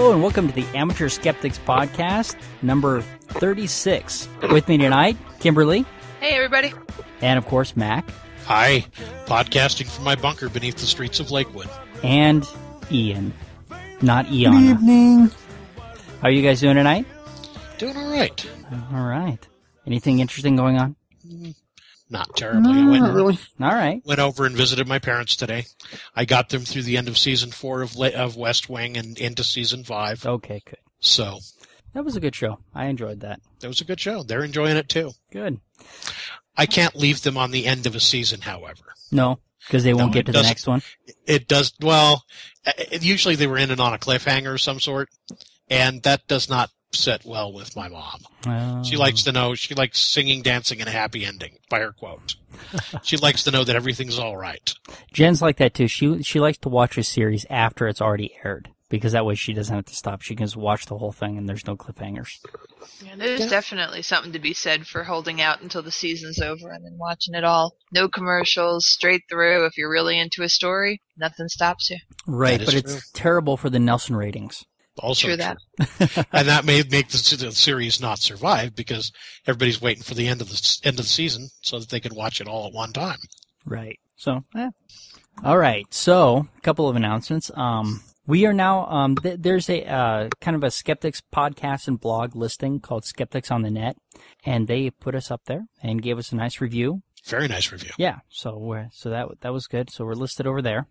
Hello and welcome to the Amateur Skeptics Podcast, number 36. With me tonight, Kimberly. Hey, everybody. And, of course, Mac. Hi, podcasting from my bunker beneath the streets of Lakewood. And Ian. Not Iana. Good evening. How are you guys doing tonight? Doing all right. All right. Anything interesting going on? Not terribly. Not really. All right. Went over and visited my parents today. I got them through the end of season 4 of West Wing and into season 5. Okay, good. So That was a good show. I enjoyed that. it was a good show. They're enjoying it too. Good. I can't leave them on the end of a season, however. No, because they won't No, get it to the doesn't. next one. It does, well, usually they were in and on a cliffhanger of some sort, and that does not sit well with my mom. She likes to know, she likes singing, dancing, and a happy ending, by her quote. She likes to know that everything's all right. Jen's like that, too. She likes to watch a series after it's already aired, because that way she doesn't have to stop. She can just watch the whole thing, and there's no cliffhangers. Yeah, there's definitely something to be said for holding out until the season's over and then watching it all. No commercials, straight through. If you're really into a story, nothing stops you. Right, That but is it's true. terrible for the Nelson ratings. Also True true. that. And that may make the series not survive because everybody's waiting for the end of the season so that they can watch it all at one time. Right. So, All right. So, a couple of announcements. We are now, there's a kind of a Skeptics podcast and blog listing called Skeptics on the Net, and they put us up there and gave us a nice review. Very nice review. Yeah. So that was good. So we're listed over there.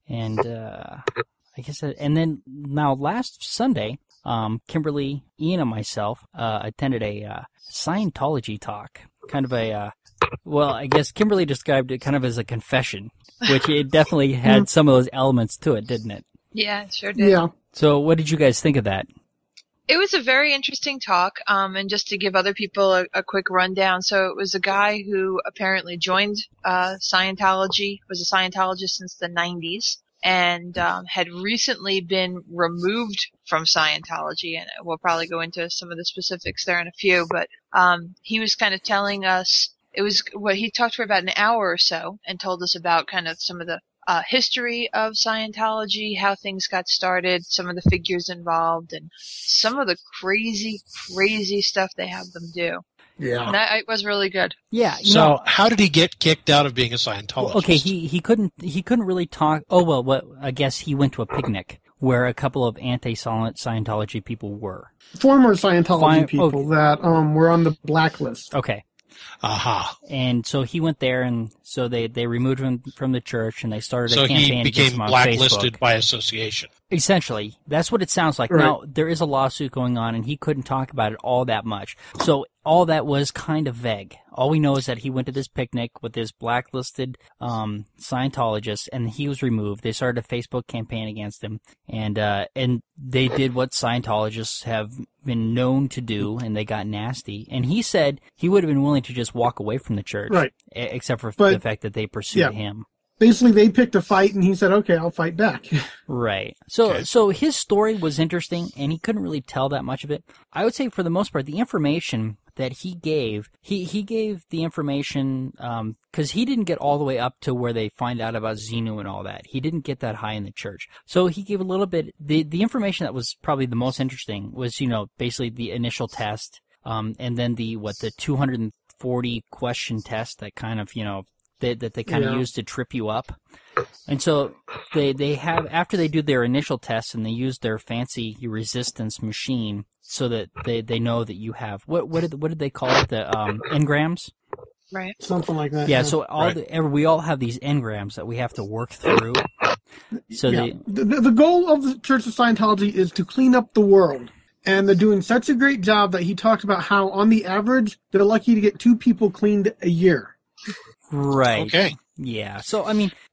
And, I guess, and then now last Sunday, Kimberly, Ian, and myself attended a Scientology talk. Kind of a, well, I guess Kimberly described it kind of as a confession, which it definitely had some of those elements to it, didn't it? Yeah, it sure did. Yeah. So what did you guys think of that? It was a very interesting talk, and just to give other people a quick rundown. So it was a guy who apparently joined Scientology, was a Scientologist since the 90s, and had recently been removed from Scientology, and we'll probably go into some of the specifics there in a few, but he was kind of telling us, he talked for about an hour or so and told us about kind of some of the history of Scientology, how things got started, some of the figures involved, and some of the crazy, crazy stuff they have them do. Yeah. And it was really good. Yeah. So how did he get kicked out of being a Scientologist? Well, okay, he couldn't really talk. Oh, well, I guess he went to a picnic where a couple of anti-Scientology people were. Former Scientology people okay. that were on the blacklist. Okay. Aha. And so he went there, and so they removed him from the church, and they started So a campaign he against became him on blacklisted Facebook. by association. Essentially, that's what it sounds like. Right. Now, there is a lawsuit going on, and he couldn't talk about it all that much. So all that was kind of vague. All we know is that he went to this picnic with this blacklisted Scientologist, and he was removed. They started a Facebook campaign against him, and they did what Scientologists have been known to do, and they got nasty. And he said he would have been willing to just walk away from the church, Right. Except for But- the fact that they pursued yeah. him. Basically, they picked a fight, and he said, okay, I'll fight back. Right. So Okay. so his story was interesting, and he couldn't really tell that much of it. I would say for the most part, the information that he gave, he gave the information, because he didn't get all the way up to where they find out about Xenu and all that. He didn't get that high in the church. So he gave a little bit, the information that was probably the most interesting was, basically the initial test, and then the 240 question test that kind of, that they kind of use to trip you up. And so they have, after they do their initial tests and they use their fancy resistance machine so that they know that you have, what did they call it? The engrams? Right. Something like that. Yeah, so we all have these engrams that we have to work through. So Yeah. The goal of the Church of Scientology is to clean up the world. And they're doing such a great job that he talked about how, on the average, they're lucky to get 2 people cleaned a year. Right. Okay. Yeah. So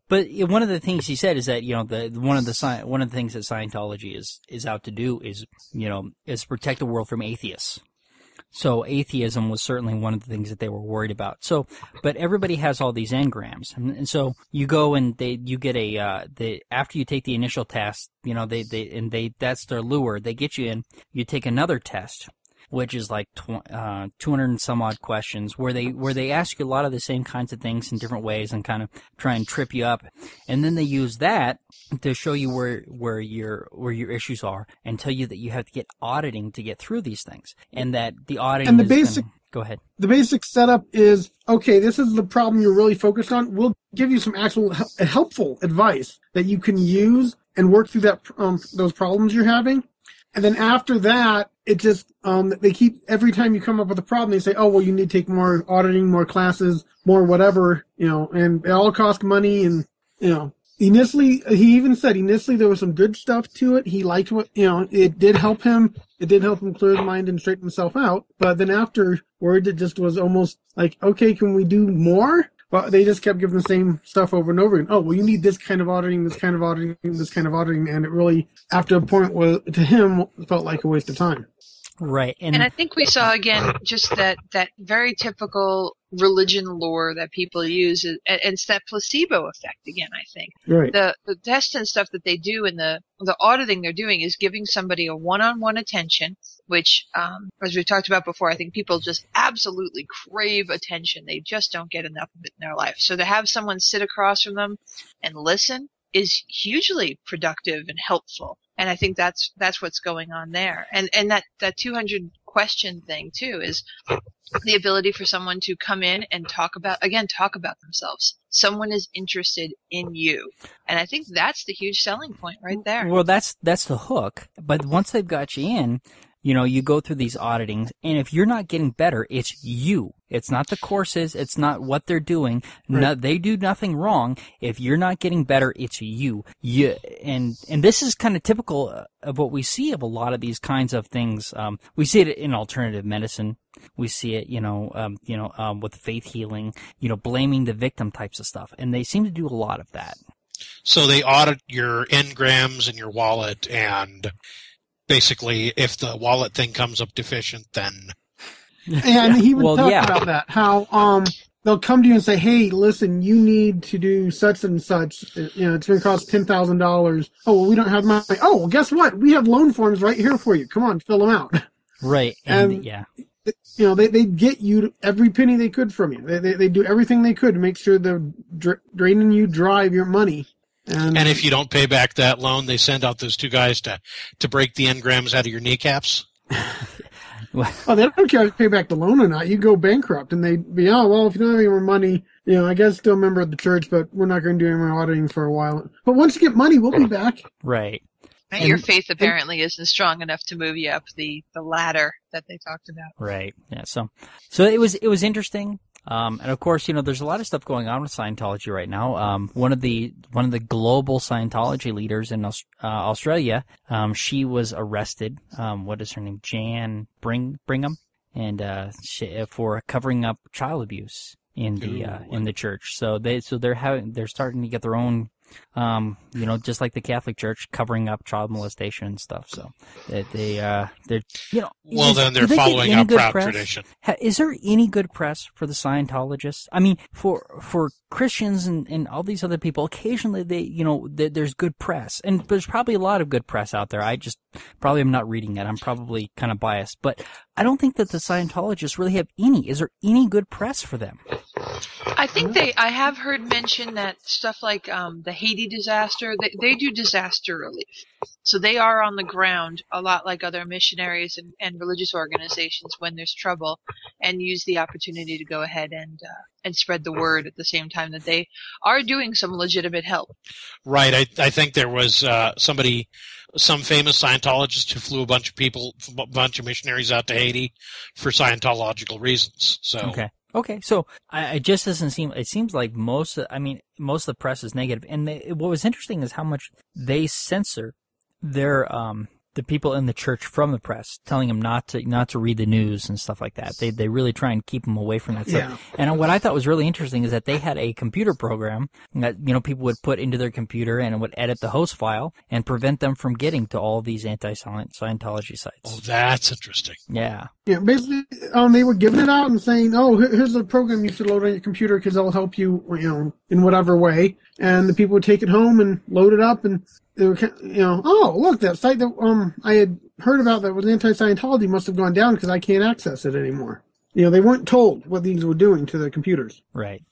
but one of the things he said is that one of the things that Scientology is out to do is protect the world from atheists. So atheism was certainly one of the things that they were worried about. So, but everybody has all these engrams, and so you go and you get after you take the initial test, that's their lure. They get you in. You take another test. which is like 200 and some odd questions, where they ask you a lot of the same kinds of things in different ways and kind of try and trip you up, and then they use that to show you where your issues are and tell you that you have to get auditing to get through these things, and that the auditing and the is basic. Go ahead. The basic setup is, okay, this is the problem you're really focused on. We'll give you some actual helpful advice that you can use and work through that those problems you're having. And then after that, it just, they keep, every time you come up with a problem, they say, oh, well, you need to take more auditing, more classes, more whatever, and it all costs money. And, initially, he even said there was some good stuff to it. He liked what, it did help him. It did help him clear his mind and straighten himself out. But then afterward, it just was almost like, okay, can we do more? But they just kept giving the same stuff over and over again. Oh, well, you need this kind of auditing, this kind of auditing, this kind of auditing. And it really, after a point, to him, felt like a waste of time. Right. And I think we saw, again, just that very typical religion lore that people use. And it's that placebo effect again, I think. Right. The tests and stuff that they do and the auditing they're doing is giving somebody a one-on-one attention, which, as we've talked about before, I think people just absolutely crave attention. They just don't get enough of it in their life. So to have someone sit across from them and listen is hugely productive and helpful. And I think that's what's going on there. And that 200 question thing too is the ability for someone to come in and talk about themselves. Someone is interested in you. And I think that's the huge selling point right there. Well, that's the hook. But once they've got you in, you go through these auditings, and if you're not getting better, it's you. It's not the courses. It's not what they're doing. Right. No, they do nothing wrong. If you're not getting better, it's you. And this is kind of typical of what we see of a lot of these kinds of things. We see it in alternative medicine. We see it, with faith healing, blaming the victim types of stuff. And they seem to do a lot of that. So they audit your engrams and your wallet, and basically, if the wallet thing comes up deficient, then... And he would talk about that, how they'll come to you and say, hey, listen, you need to do such and such. It's going to cost $10,000. Oh, well, we don't have money. Oh, well, guess what? We have loan forms right here for you. Come on, fill them out. Right. And they get you every penny they could from you. They do everything they could to make sure they're draining you dry of your money. And if you don't pay back that loan, they send out those two guys to break the engrams out of your kneecaps. Oh, they don't care if you pay back the loan or not. You go bankrupt, and they'd be, oh, well, if you don't have any more money, I guess still a member of the church, but we're not going to do any more auditing for a while. But once you get money, we'll be back. Right. And your faith apparently isn't strong enough to move you up the ladder that they talked about. Right. Yeah. So it was interesting. And of course, there's a lot of stuff going on with Scientology right now. One of the global Scientology leaders in Australia, she was arrested. What is her name? Jan Brigham, and for covering up child abuse in the church. So they're starting to get their own. Just like the Catholic Church covering up child molestation and stuff. So they're Well, then they're following up proud tradition. Is there any good press for the Scientologists? I mean, for Christians and all these other people, occasionally there's good press, and there's probably a lot of good press out there. I just probably am not reading it. I'm probably kind of biased, but I don't think that the Scientologists really have any. Is there any good press for them? I think I have heard mention that stuff like the Haiti disaster, they do disaster relief. So they are on the ground a lot like other missionaries and religious organizations when there's trouble, and use the opportunity to go ahead and spread the word at the same time that they are doing some legitimate help. Right. I think there was some famous Scientologist who flew a bunch of missionaries out to Haiti for Scientological reasons. So. Okay, so it just doesn't seem. It seems like most of the press is negative, and what was interesting is how much they censor their the people in the church from the press, telling them not to read the news and stuff like that. They really try and keep them away from that stuff. And what I thought was really interesting is that they had a computer program that people would put into their computer, and it would edit the host file and prevent them from getting to all these anti-Scientology sites. Oh, that's interesting. Yeah. Yeah, basically, they were giving it out and saying, "Oh, here's the program you should load on your computer because it'll help you, in whatever way." And the people would take it home and load it up, and they were, oh, look, that site that I had heard about that was anti-Scientology must have gone down because I can't access it anymore. They weren't told what these were doing to the computers. Right.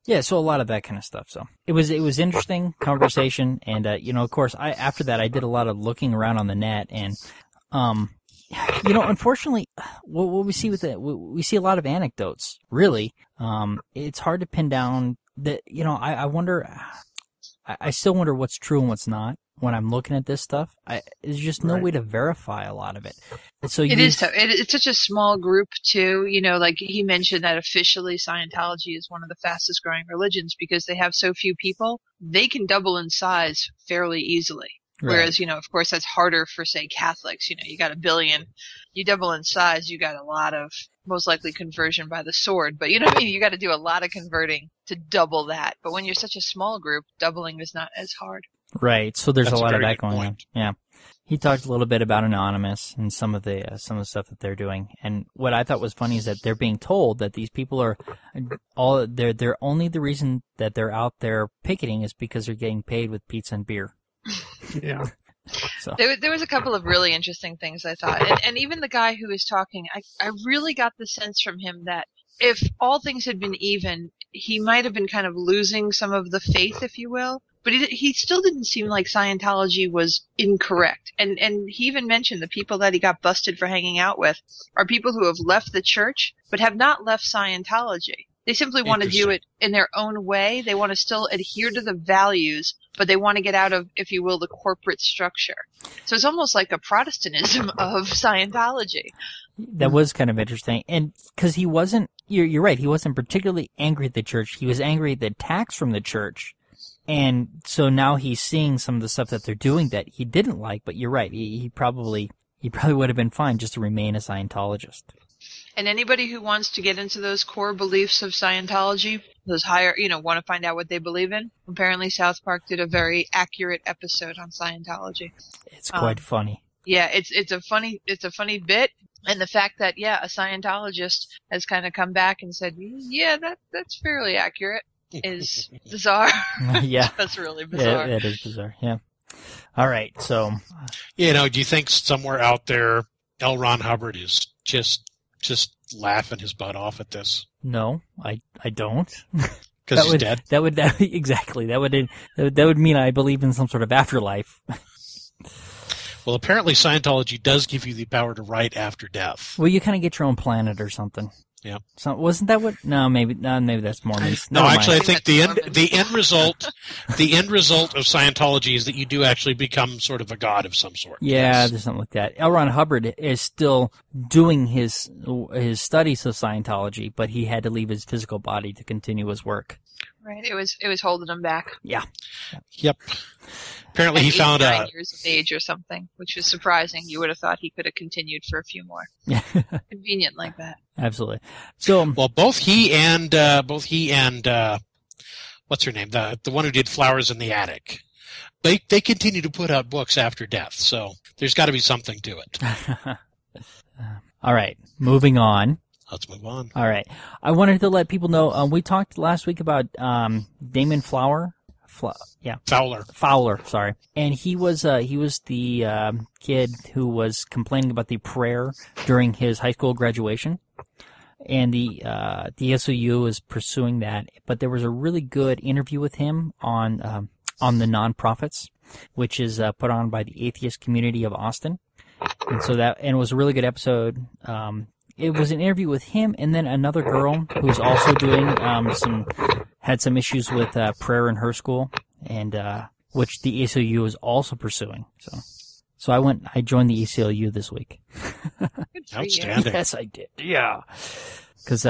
Yeah, so a lot of that kind of stuff. So it was interesting conversation, and of course, after that I did a lot of looking around on the net, and unfortunately, what we see with it, we see a lot of anecdotes. Really, it's hard to pin down that. I wonder. I still wonder what's true and what's not when I'm looking at this stuff. There's just no way to verify a lot of it. So it is tough. It's such a small group too. Like he mentioned that officially Scientology is one of the fastest growing religions because they have so few people. They can double in size fairly easily. Whereas, of course, that's harder for, say, Catholics. You got 1 billion. You double in size, you got a lot of, most likely, conversion by the sword. But you know what I mean? You got to do a lot of converting to double that. But when you're such a small group, doubling is not as hard. Right. So there's That's a lot of that good going on. Yeah. He talked a little bit about Anonymous and some of the stuff that they're doing. And what I thought was funny is that they're being told that these people are they're only the reason that they're out there picketing is because they're getting paid with pizza and beer. Yeah. So. There was a couple of really interesting things I thought. And even the guy who was talking, I really got the sense from him that if all things had been even, he might have been kind of losing some of the faith, if you will. But he still didn't seem like Scientology was incorrect. And he even mentioned the people that he got busted for hanging out with are people who have left the church, but have not left Scientology. They simply want to do it in their own way. They want to still adhere to the values, but they want to get out of, if you will, the corporate structure. So it's almost like a Protestantism of Scientology. That was kind of interesting. And because he wasn't, you're right, he wasn't particularly angry at the church. He was angry at the attacks from the church. And so now he's seeing some of the stuff that they're doing that he didn't like, but you're right, he probably would have been fine just to remain a Scientologist. And anybody who wants to get into those core beliefs of Scientology, those higher, want to find out what they believe in, apparently South Park did a very accurate episode on Scientology. It's quite funny. Yeah, it's a funny bit. And the fact that, a Scientologist has kind of come back and said, yeah, that's fairly accurate is bizarre. Yeah. That's really bizarre. Yeah, it is bizarre, yeah. All right, so. Do you think somewhere out there L. Ron Hubbard is just laughing his butt off at this? No, I don't. Because he's dead? Exactly. That would mean I believe in some sort of afterlife. Well, apparently Scientology does give you the power to write after death. Well, you kind of get your own planet or something. Yeah. So wasn't that what? No, maybe that's Mormons. No, actually, I think the end result of Scientology is that you do actually become sort of a god of some sort. Yeah, yes. there's something like that. L. Ron Hubbard is still doing his studies of Scientology, but he had to leave his physical body to continue his work. Right. It was holding him back. Yeah. Yep. Apparently, he found 9 years of age or something, which was surprising. You would have thought he could have continued for a few more. Yeah. Convenient like that. Absolutely. So, well, both he and what's her name, the one who did Flowers in the Attic, they continue to put out books after death. So there's got to be something to it. All right, moving on. Let's move on. All right, I wanted to let people know we talked last week about Damon Fowler. Fowler, sorry. And he was the kid who was complaining about the prayer during his high school graduation. And the SOU is pursuing that. But there was a really good interview with him on the Nonprofits, which is put on by the Atheist Community of Austin. And so it was a really good episode. It was an interview with him and then another girl who's also doing had some issues with prayer in her school, and which the ACLU is also pursuing. So I joined the ACLU this week. Outstanding. Yes, I did. Yeah, because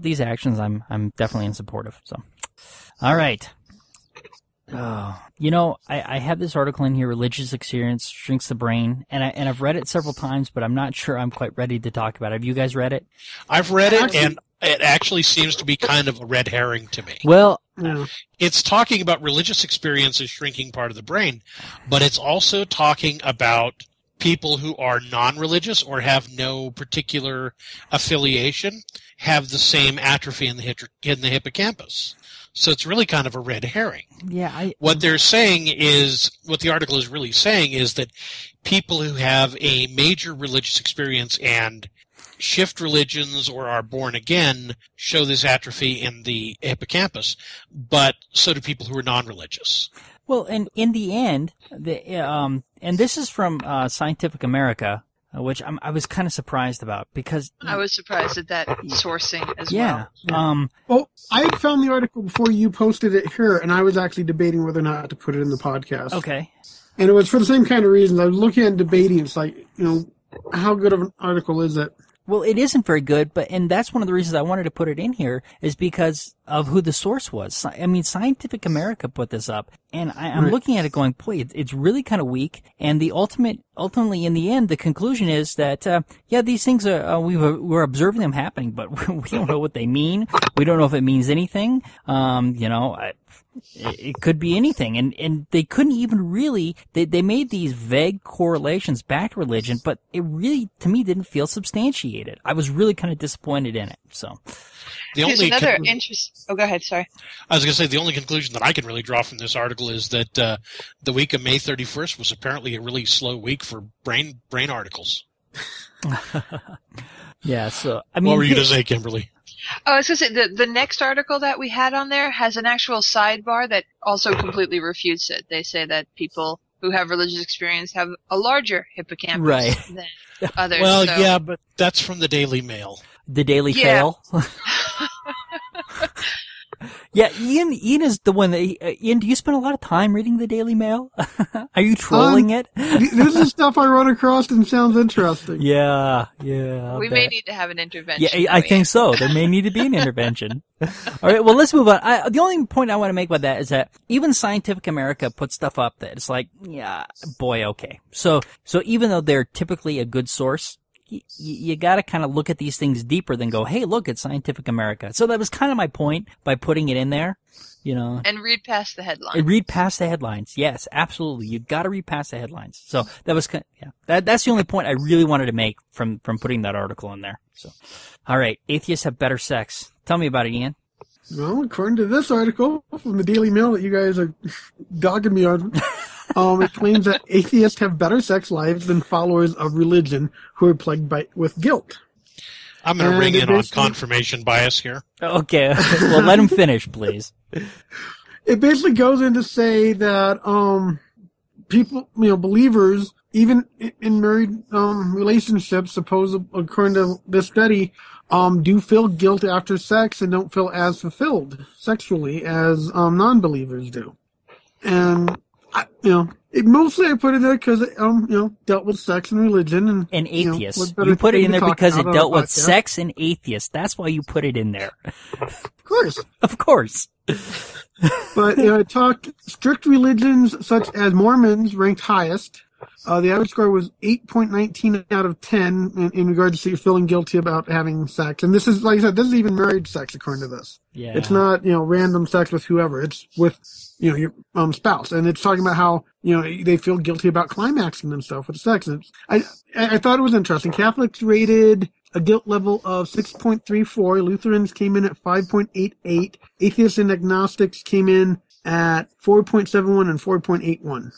these actions I'm definitely in support of. So, all right. I have this article in here, Religious Experience Shrinks the Brain, and I've read it several times, but I'm not sure I'm quite ready to talk about it. Have you guys read it? I've read it, and it actually seems to be kind of a red herring to me. Well, it's talking about religious experiences shrinking part of the brain, but it's also talking about people who are non-religious or have no particular affiliation have the same atrophy in the hippocampus. So it's really kind of a red herring. Yeah. What they're saying is, what the article is really saying is that people who have a major religious experience and shift religions or are born again show this atrophy in the hippocampus, but so do people who are non-religious. Well, and in the end, and this is from Scientific America, which I was kind of surprised about because I was surprised at that sourcing as well. Yeah. Well, I had found the article before you posted it here, and I was actually debating whether or not to put it in the podcast. Okay. And it was for the same kind of reasons. I was looking at debating. It's like, how good of an article is it? Well, it isn't very good, and that's one of the reasons I wanted to put it in here is because of who the source was. I mean, Scientific America put this up, and I'm looking at it going, boy, it's really kind of weak. And ultimately, in the end, the conclusion is that, these things we're observing them happening, but we don't know what they mean. We don't know if it means anything. It could be anything, and they couldn't even really. They made these vague correlations back to religion, but it really, to me, didn't feel substantiated. I was really kind of disappointed in it. So, here's another interest. Oh, go ahead. Sorry. I was going to say the only conclusion that I can really draw from this article is that the week of May 31st was apparently a really slow week for brain articles. Yeah. So, I mean, what were you going to say, Kimberly? Oh, I was going to say, the next article that we had on there has an actual sidebar that also completely refutes it. They say that people who have religious experience have a larger hippocampus than others. Well, yeah, but that's from the Daily Mail. The Daily Fail? Yeah, Ian is the one that... Ian, do you spend a lot of time reading the Daily Mail? Are you trolling it? This is stuff I run across and sounds interesting. Yeah. We may need to have an intervention. Yeah, I think so. There may need to be an intervention. All right, well, let's move on. The only point I want to make about that is that even Scientific America puts stuff up that it's like, yeah, boy, okay. So even though they're typically a good source, you got to kind of look at these things deeper than go, hey, look, it's Scientific America. So that was kind of my point by putting it in there, And read past the headlines. Read past the headlines. Yes, absolutely. You got to read past the headlines. So that was that's the only point I really wanted to make from putting that article in there. So, all right, atheists have better sex. Tell me about it, Ian. Well, according to this article from the Daily Mail that you guys are dogging me on. It claims that atheists have better sex lives than followers of religion who are plagued with guilt. I'm going to ring in on confirmation bias here. Okay. Well, let him finish, please. It basically goes in to say that people, believers, even in married relationships, according to this study, do feel guilt after sex and don't feel as fulfilled sexually as non-believers do. And mostly I put it there because it, dealt with sex and religion and atheists. You put it in there because it dealt with sex and atheists. That's why you put it in there. Of course. Of course. But it talked strict religions such as Mormons ranked highest. The average score was 8.19 out of 10 in regards to feeling guilty about having sex. And this is, like I said, this is even married sex according to this. Yeah. It's not, random sex with whoever. It's with, your spouse. And it's talking about how, they feel guilty about climaxing and stuff with sex. And I thought it was interesting. Catholics rated a guilt level of 6.34. Lutherans came in at 5.88. Atheists and agnostics came in at 4.71 and 4.81.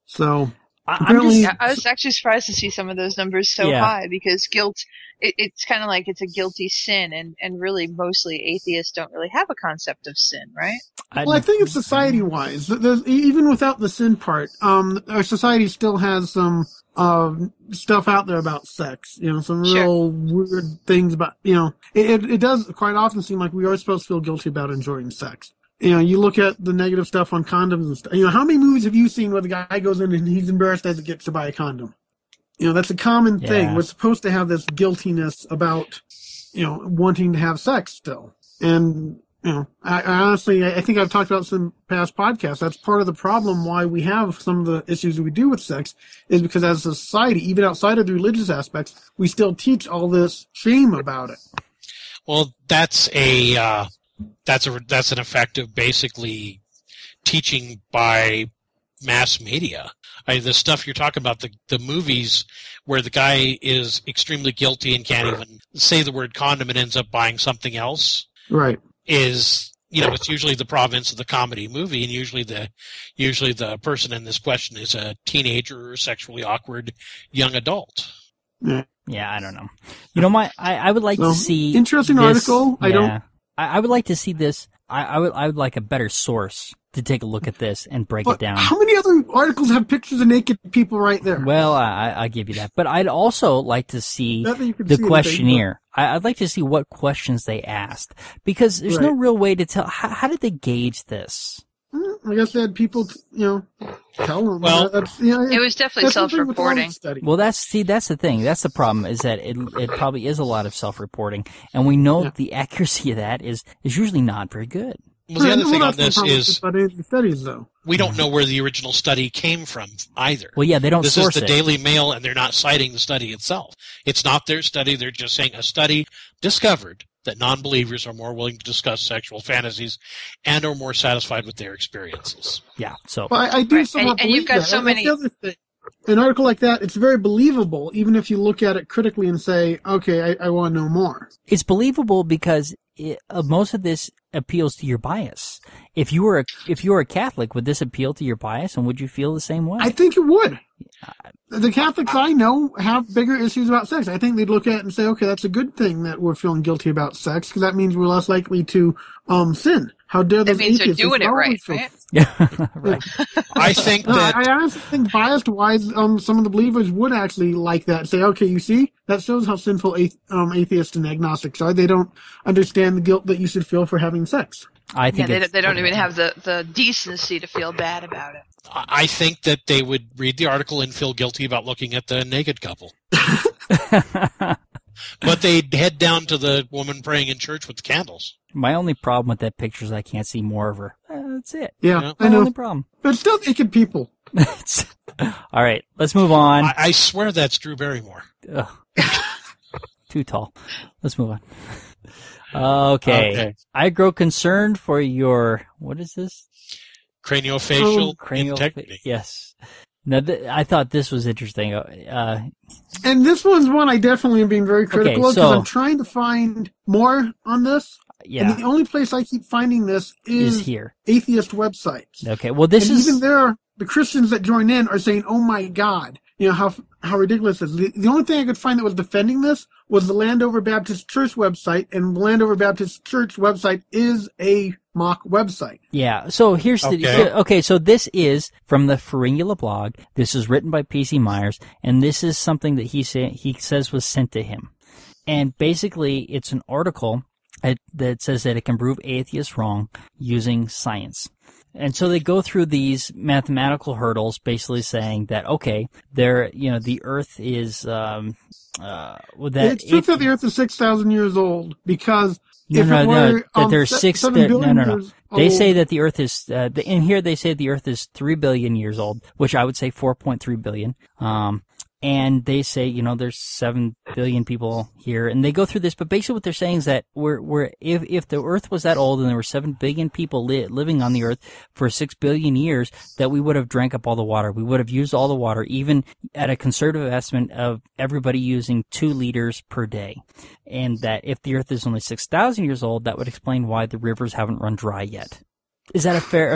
So... I was actually surprised to see some of those numbers so high because guilt, it's kind of like it's a guilty sin, and really mostly atheists don't really have a concept of sin, right? I think it's society-wise. Even without the sin part, our society still has some stuff out there about sex, some real weird things about, it does quite often seem like we are supposed to feel guilty about enjoying sex. You look at the negative stuff on condoms and stuff. How many movies have you seen where the guy goes in and he's embarrassed as he gets to buy a condom? That's a common thing. We're supposed to have this guiltiness about, wanting to have sex still. And, I honestly, I think I've talked about some past podcasts. That's part of the problem why we have some of the issues that we do with sex is because as a society, even outside of the religious aspects, we still teach all this shame about it. Well, that's an effect of basically teaching by mass media. The stuff you're talking about, the movies where the guy is extremely guilty and can't even say the word condom and ends up buying something else. Right. Is, it's usually the province of the comedy movie, and usually the person in this question is a teenager or sexually awkward young adult. Yeah, I don't know. I would like to see interesting this, article. I would like to see this. I would like a better source to take a look at this and break it down. How many other articles have pictures of naked people right there? Well, I give you that, but I'd also like to see the questionnaire. I'd like to see what questions they asked, because there's no real way to tell. How did they gauge this? I guess they had people, tell them. Well, it was definitely self-reporting. Well, that's the thing. That's the problem, is that it probably is a lot of self-reporting, and we know the accuracy of that is usually not very good. Well, the other thing on this is the studies, though. We don't know where the original study came from either. Well, yeah, they don't source it. This is the Daily Mail, and they're not citing the study itself. It's not their study. They're just saying a study discovered that non-believers are more willing to discuss sexual fantasies and are more satisfied with their experiences. Yeah, so. Well, I do somewhat believe you've got that. so many. An article like that, it's very believable, even if you look at it critically and say, okay, I want to know more. It's believable because most of this appeals to your bias. If you were a Catholic, would this appeal to your bias, and would you feel the same way? I think it would. The Catholics I know have bigger issues about sex. I think they'd look at it and say, okay, that's a good thing that we're feeling guilty about sex, because that means we're less likely to sin. How dare those atheists? That means they're doing it right, right? Yeah, right. I think that... I honestly think biased-wise, some of the believers would actually like that. Say, okay, you see? That shows how sinful atheists and agnostics are. They don't understand the guilt that you should feel for having sex. I think they don't even have the decency to feel bad about it. I think that they would read the article and feel guilty about looking at the naked couple. But they'd head down to the woman praying in church with the candles. My only problem with that picture is I can't see more of her. That's it. Yeah, I know. My only problem. But still naked people. All right, let's move on. I swear that's Drew Barrymore. Too tall. Let's move on. Okay. I grow concerned for your, what is this? Craniofacial integrity. Yes. Now, I thought this was interesting. And this one's one I definitely am being very critical of, because I'm trying to find more on this. Yeah. And the only place I keep finding this is here. Atheist websites. Okay. Well, even there, the Christians that join in are saying, "Oh my God, how ridiculous this is." The only thing I could find that was defending this was the Landover Baptist Church website, and the Landover Baptist Church website is a mock website. Yeah. So here's so this is from the Feringula blog. This is written by P.C. Myers, and this is something that he says was sent to him. And basically, it's an article that says that it can prove atheists wrong using science. And so they go through these mathematical hurdles, basically saying that, okay, the Earth is, it's true that the Earth is 6,000 years old, because that there's 7 billion years old. They say that the Earth is, in here they say the Earth is 3 billion years old, which I would say 4.3 billion. And they say, there's 7 billion people here, and they go through this, but basically what they're saying is that if the Earth was that old and there were 7 billion people living on the Earth for 6 billion years, that we would have drank up all the water. We would have used all the water, even at a conservative estimate of everybody using 2 liters per day. And that if the Earth is only 6,000 years old, that would explain why the rivers haven't run dry yet. Is that a fair,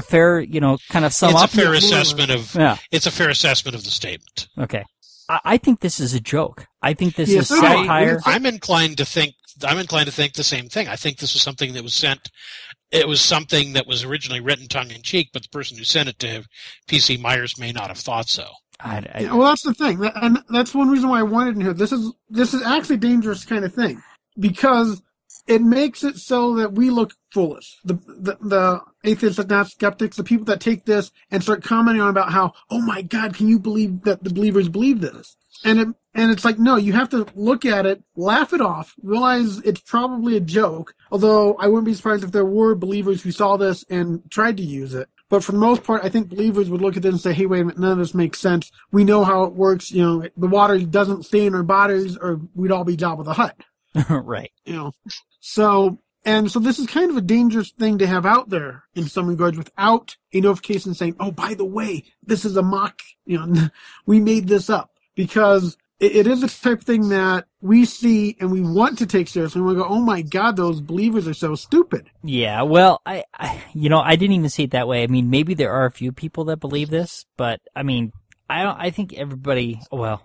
kind of sum up? It's a fair assessment It's a fair assessment of the statement. Okay. I think this is a joke. I think this is satire. I'm inclined to think the same thing. I think this was something that was sent. It was something that was originally written tongue in cheek, but the person who sent it to P.C. Myers may not have thought so. Well, that's the thing, and that's one reason why I wanted in here. This is actually a dangerous kind of thing, because it makes it so that we look foolish. The atheists, not skeptics, the people that take this and start commenting on about how, oh my God, can you believe that the believers believe this? And it's like, no, you have to look at it, laugh it off, realize it's probably a joke, although I wouldn't be surprised if there were believers who saw this and tried to use it. But for the most part, I think believers would look at this and say, hey, wait a minute, none of this makes sense. We know how it works. The water doesn't stay in our bodies, or we'd all be Jabba the Hutt. Right. So And so this is kind of a dangerous thing to have out there in some regards without a notification saying, oh, by the way, this is a mock, we made this up. Because it is the type of thing that we see and we want to take seriously. And we go, oh my God, those believers are so stupid. Yeah, well, I didn't even see it that way. I mean, maybe there are a few people that believe this, but I mean, I think everybody, well,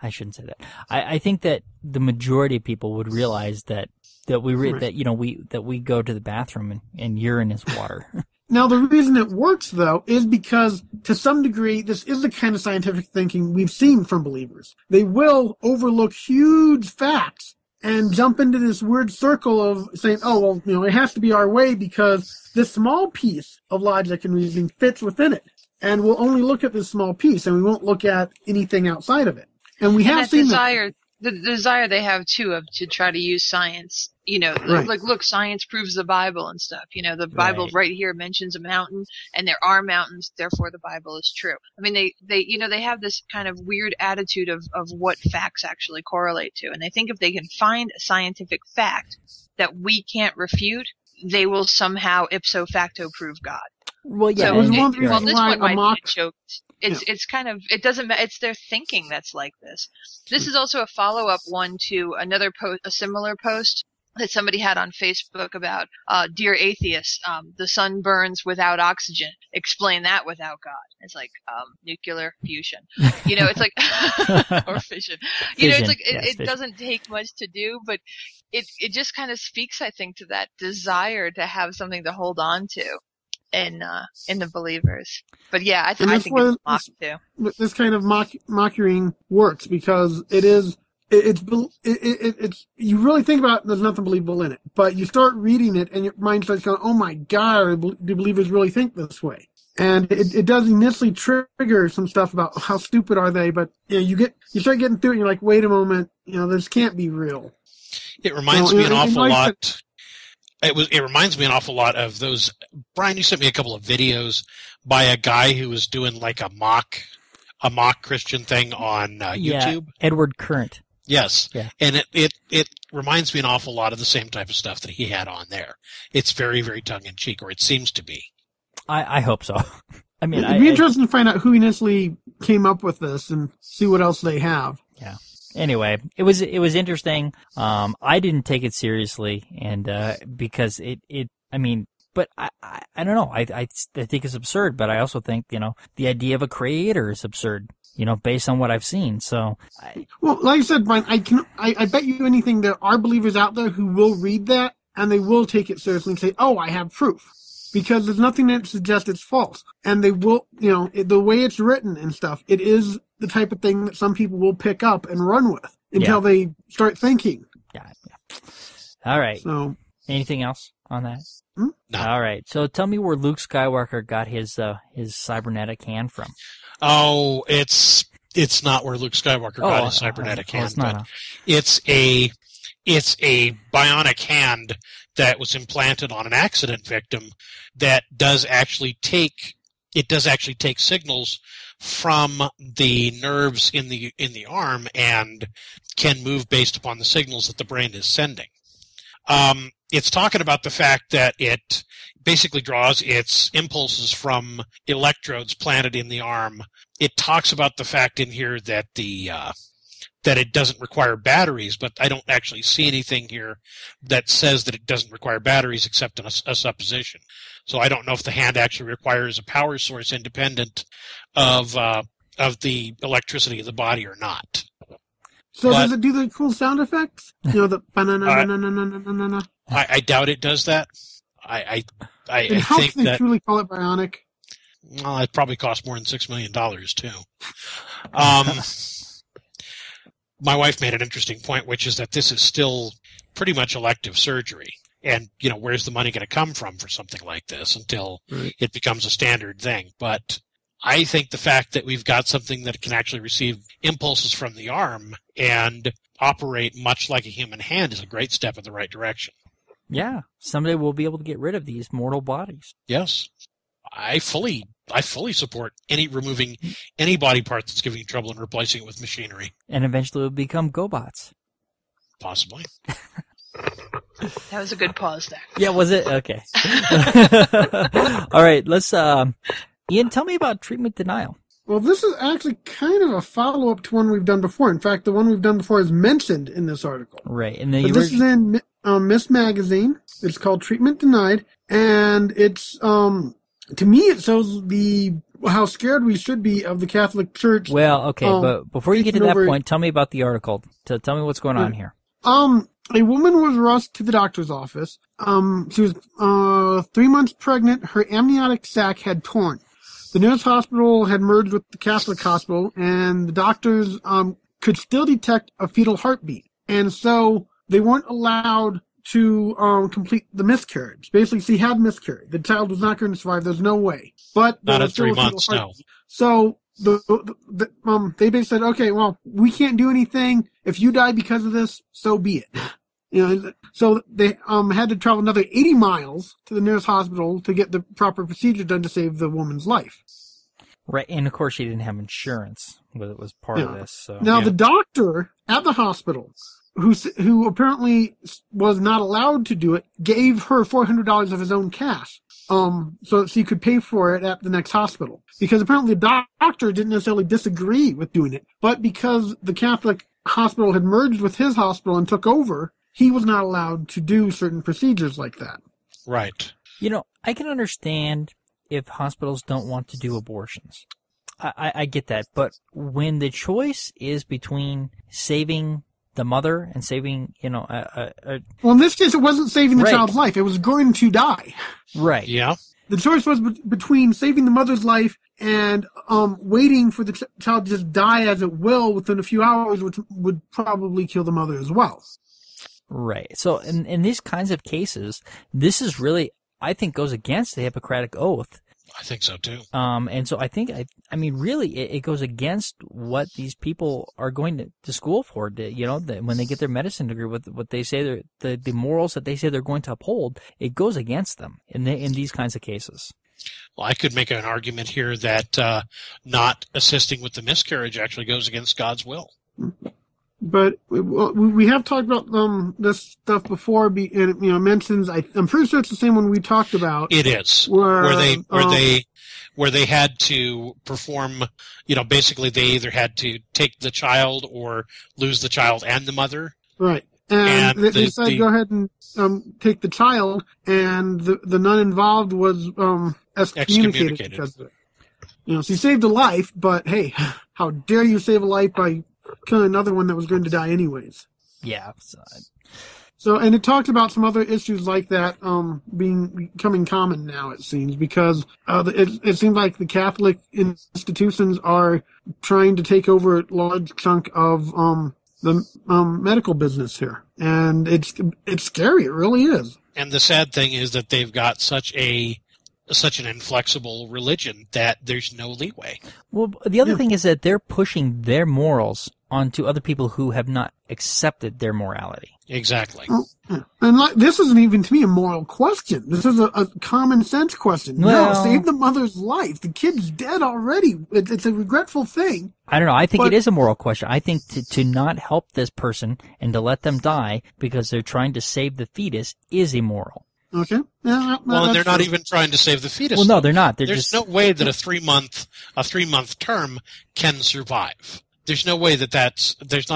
I shouldn't say that. I think that the majority of people would realize that we go to the bathroom and urine is water. Now, the reason it works, though, is because, to some degree, this is the kind of scientific thinking we've seen from believers. They will overlook huge facts and jump into this weird circle of saying, oh, well, it has to be our way because this small piece of logic and reasoning fits within it. And we'll only look at this small piece, and we won't look at anything outside of it. And we have seen that. The desire they have, too, to try to use science, right. Like, look, science proves the Bible and stuff. The Bible right here mentions a mountain, and there are mountains, therefore the Bible is true. I mean, they have this kind of weird attitude of what facts actually correlate to. And they think if they can find a scientific fact that we can't refute, they will somehow ipso facto prove God. Well, yeah. So, this one might be choked. It's kind of, it doesn't matter. It's their thinking that's like this. This is also a follow-up one to another post, a similar post that somebody had on Facebook about, dear atheist, the sun burns without oxygen. Explain that without God. It's like, nuclear fusion. It's like, or fission. It's like, it doesn't take much to do, but it just kind of speaks, I think, to that desire to have something to hold on to. In the believers, but yeah, I think it's mocked too. This kind of mocking works because it's you really think about it, there's nothing believable in it, but you start reading it and your mind starts going, oh my God, do believers really think this way? And it does initially trigger some stuff about how stupid are they, but you start getting through it and you're like, wait a moment, this can't be real. It reminds me an awful lot. It reminds me an awful lot of those. Brian, you sent me a couple of videos by a guy who was doing like a mock Christian thing on YouTube. Edward Current. Yes. Yeah. And it reminds me an awful lot of the same type of stuff that he had on there. It's very, very tongue in cheek, or it seems to be. I hope so. I mean, it'd be interesting to find out who initially came up with this and see what else they have. Yeah. Anyway, it was interesting. I didn't take it seriously, and because but I don't know. I think it's absurd, but I also think the idea of a creator is absurd. Based on what I've seen. So, well, like I said, Brian, I bet you anything there are believers out there who will read that and they will take it seriously and say, "Oh, I have proof." Because there's nothing that suggests it's false. And they will, the way it's written and stuff, it is the type of thing that some people will pick up and run with until they start thinking. Yeah. All right. So, anything else on that? No. All right. So tell me where Luke Skywalker got his cybernetic hand from. Oh, it's not where Luke Skywalker got his cybernetic hand, but it's a bionic hand that was implanted on an accident victim that does actually take signals from the nerves in the arm and can move based upon the signals that the brain is sending. It's talking about the fact that it basically draws its impulses from electrodes planted in the arm. It talks about the fact in here that that it doesn't require batteries, but I don't actually see anything here that says that it doesn't require batteries except in a supposition. So I don't know if the hand actually requires a power source independent of the electricity of the body or not. So does it do the cool sound effects? The banana. I doubt it does that. I how think can they that truly call it bionic? Well, it probably costs more than $6 million too. My wife made an interesting point, which is that this is still pretty much elective surgery. And, where's the money going to come from for something like this until it becomes a standard thing? But I think the fact that we've got something that can actually receive impulses from the arm and operate much like a human hand is a great step in the right direction. Yeah. Someday we'll be able to get rid of these mortal bodies. Yes. I fully support removing any body part that's giving you trouble and replacing it with machinery. And eventually it'll become GoBots. Possibly. That was a good pause there. Yeah, was it? Okay. All right, let's, Ian, tell me about treatment denial. Well, this is actually kind of a follow-up to one we've done before. In fact, the one we've done before is mentioned in this article. Right. And this is in Miss Magazine. It's called Treatment Denied. And it's, to me, it shows how scared we should be of the Catholic Church. Well, okay, but before you get to that point, tell me about the article. Tell me what's going on here. A woman was rushed to the doctor's office. She was 3 months pregnant. Her amniotic sac had torn. The nearest hospital had merged with the Catholic hospital, and the doctors could still detect a fetal heartbeat. And so they weren't allowed to complete the miscarriage. Basically, she had miscarried. The child was not going to survive. There's no way. But not at 3 months, no. So they basically said, okay, well, we can't do anything. If you die because of this, so be it. So they had to travel another 80 miles to the nearest hospital to get the proper procedure done to save the woman's life. Right, and of course she didn't have insurance. It was part of this. So. Now the doctor at the hospital, who apparently was not allowed to do it, gave her $400 of his own cash, so that she could pay for it at the next hospital. Because apparently the doctor didn't necessarily disagree with doing it, but because the Catholic hospital had merged with his hospital and took over, he was not allowed to do certain procedures like that. Right. I can understand if hospitals don't want to do abortions. I get that. But when the choice is between saving the mother and saving, well, in this case, it wasn't saving the child's life. It was going to die. Right. Yeah. The choice was between saving the mother's life and waiting for the child to just die as it will within a few hours, which would probably kill the mother as well. Right. So in these kinds of cases, this is really, I think, goes against the Hippocratic Oath. I think so too. And so I think, really, it goes against what these people are going to school for. When they get their medicine degree, what they say, the morals that they say they're going to uphold, it goes against them in these kinds of cases. Well, I could make an argument here that not assisting with the miscarriage actually goes against God's will. But we have talked about this stuff before, and it mentions. I'm pretty sure it's the same one we talked about. It is where they had to perform. Basically they either had to take the child or lose the child and the mother. Right, and they said go ahead and take the child, and the nun involved was excommunicated because of it. She saved a life, but hey, how dare you save a life by killing another one that was going to die anyways. Yeah. So, and it talks about some other issues like that becoming common now, it seems, because it seems like the Catholic institutions are trying to take over a large chunk of the medical business here. And it's scary. It really is. And the sad thing is that they've got such an inflexible religion that there's no leeway. Well, the other thing is that they're pushing their morals onto other people who have not accepted their morality. Exactly. And this isn't even, to me, a moral question. This is a common sense question. Well, no, save the mother's life. The kid's dead already. It's a regretful thing. I don't know. I think it is a moral question. I think to not help this person and to let them die because they're trying to save the fetus is immoral. Okay. Yeah, well, they're not even trying to save the fetus. Well, no, they're not. There's no way that a 3-month term can survive. There's no way there's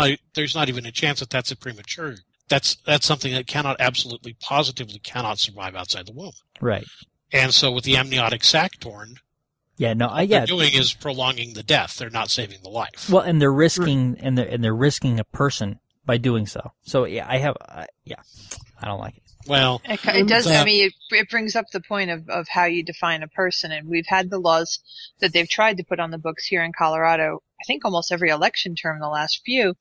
not even a chance that that's a premature. That's something that absolutely positively cannot survive outside the womb. Right. And so with the amniotic sac torn, what they're doing is prolonging the death. They're not saving the life. Well, and they're risking they're risking a person by doing so. So yeah, I don't like it. Well, it does. It brings up the point of how you define a person, and we've had the laws that they've tried to put on the books here in Colorado. I think almost every election term in the last few,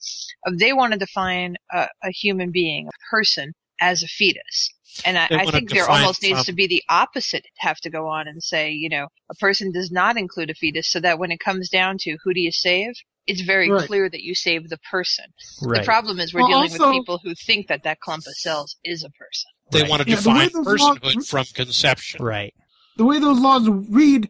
they want to define a human being, a person, as a fetus. And I think there almost needs to be the opposite have to go on and say, a person does not include a fetus, so that when it comes down to who do you save, it's very clear that you save the person. Right. The problem is we're dealing with people who think that clump of cells is a person. They want to define personhood from conception. Right. the way those laws read,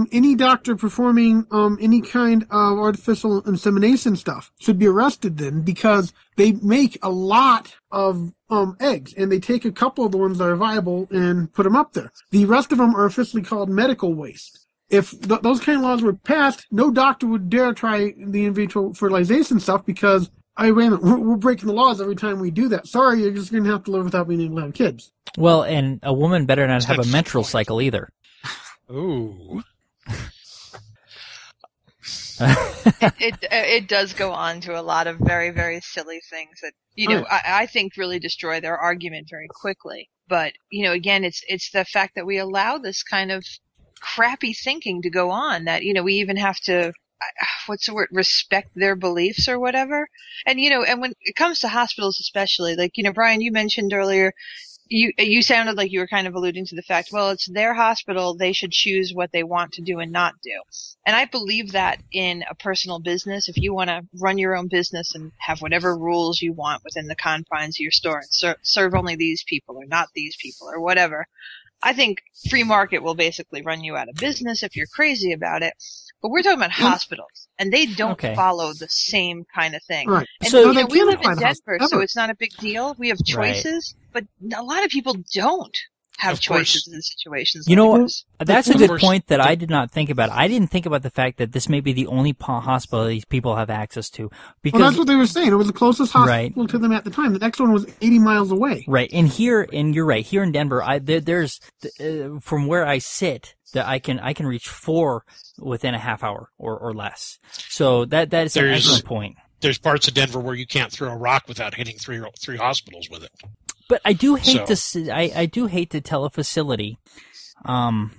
any doctor performing any kind of artificial insemination stuff should be arrested then, because they make a lot of eggs, and they take a couple of the ones that are viable and put them up there. The rest of them are officially called medical waste. If those kind of laws were passed, no doctor would dare try the in vitro fertilization stuff, because, wait a minute, we're breaking the laws every time we do that. Sorry, you're just going to have to live without being able to have kids. Well, and a woman better not have a menstrual cycle either. Ooh. It does go on to a lot of very, very silly things that, I think really destroy their argument very quickly. But, again, it's the fact that we allow this kind of crappy thinking to go on, that, we even have to, what's the word, respect their beliefs or whatever. And, and when it comes to hospitals especially, like, Brian, you mentioned earlier, you sounded like you were kind of alluding to the fact, well, it's their hospital, they should choose what they want to do and not do. And I believe that in a personal business, if you want to run your own business and have whatever rules you want within the confines of your store and serve only these people or not these people or whatever, I think free market will basically run you out of business if you're crazy about it. But we're talking about hospitals, and they don't follow the same kind of thing. Right. And so we live in Denver, so it's not a big deal. We have choices, but a lot of people don't have choices in situations like this. That's a good point that I did not think about. I didn't think about the fact that this may be the only hospital these people have access to. Because, that's what they were saying. It was the closest hospital to them at the time. The next one was 80 miles away. Right. And you're right, here in Denver, there's from where I sit, that I can reach 4 within a half hour or less. So that is an excellent point. There's parts of Denver where you can't throw a rock without hitting three hospitals with it. But I do hate I do hate to tell a facility that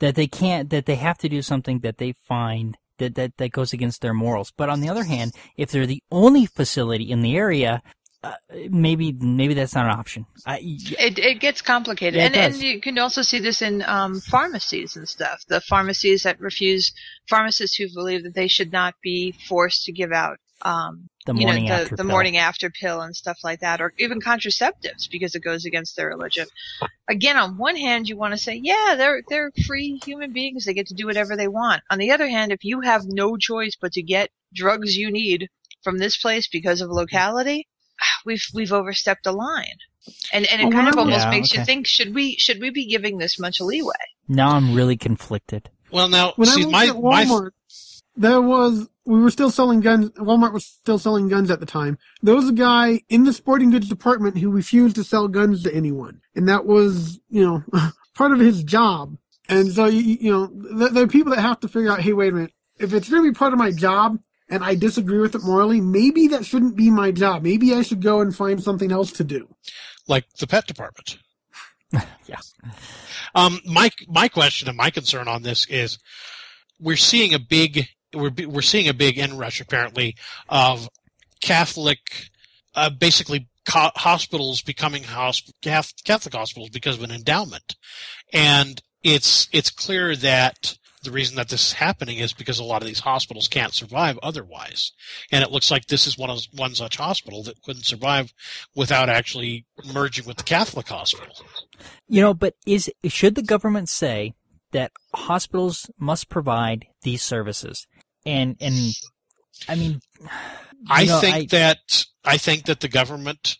they have to do something that they find that goes against their morals. But on the other hand, if they're the only facility in the area, maybe that's not an option. It gets complicated, Yeah, and you can also see this in pharmacies and stuff. The pharmacies that refuse, pharmacists who believe that they should not be forced to give out the morning after pill and stuff like that, or even contraceptives because it goes against their religion. Again, on one hand, you want to say, yeah, they're free human beings; they get to do whatever they want. On the other hand, if you have no choice but to get drugs you need from this place because of locality, we've overstepped a line, and it kind of almost makes you think, should we be giving this much leeway? Now I'm really conflicted. Well, now when see, I worked at Walmart, we were still selling guns. Walmart was still selling guns at the time. There was a guy in the sporting goods department who refused to sell guns to anyone, and that was part of his job. And so there are people that have to figure out, hey, wait a minute, if it's going to be part of my job, and I disagree with it morally, maybe that shouldn't be my job. Maybe I should go and find something else to do. Like the pet department. Yeah. My question and my concern on this is we're seeing a big inrush, apparently, of Catholic, basically hospitals becoming Catholic hospitals because of an endowment. And it's clear that the reason that this is happening is because a lot of these hospitals can't survive otherwise. And it looks like this is one such hospital that couldn't survive without actually merging with the Catholic hospital. But should the government say that hospitals must provide these services? And I mean, I think that the government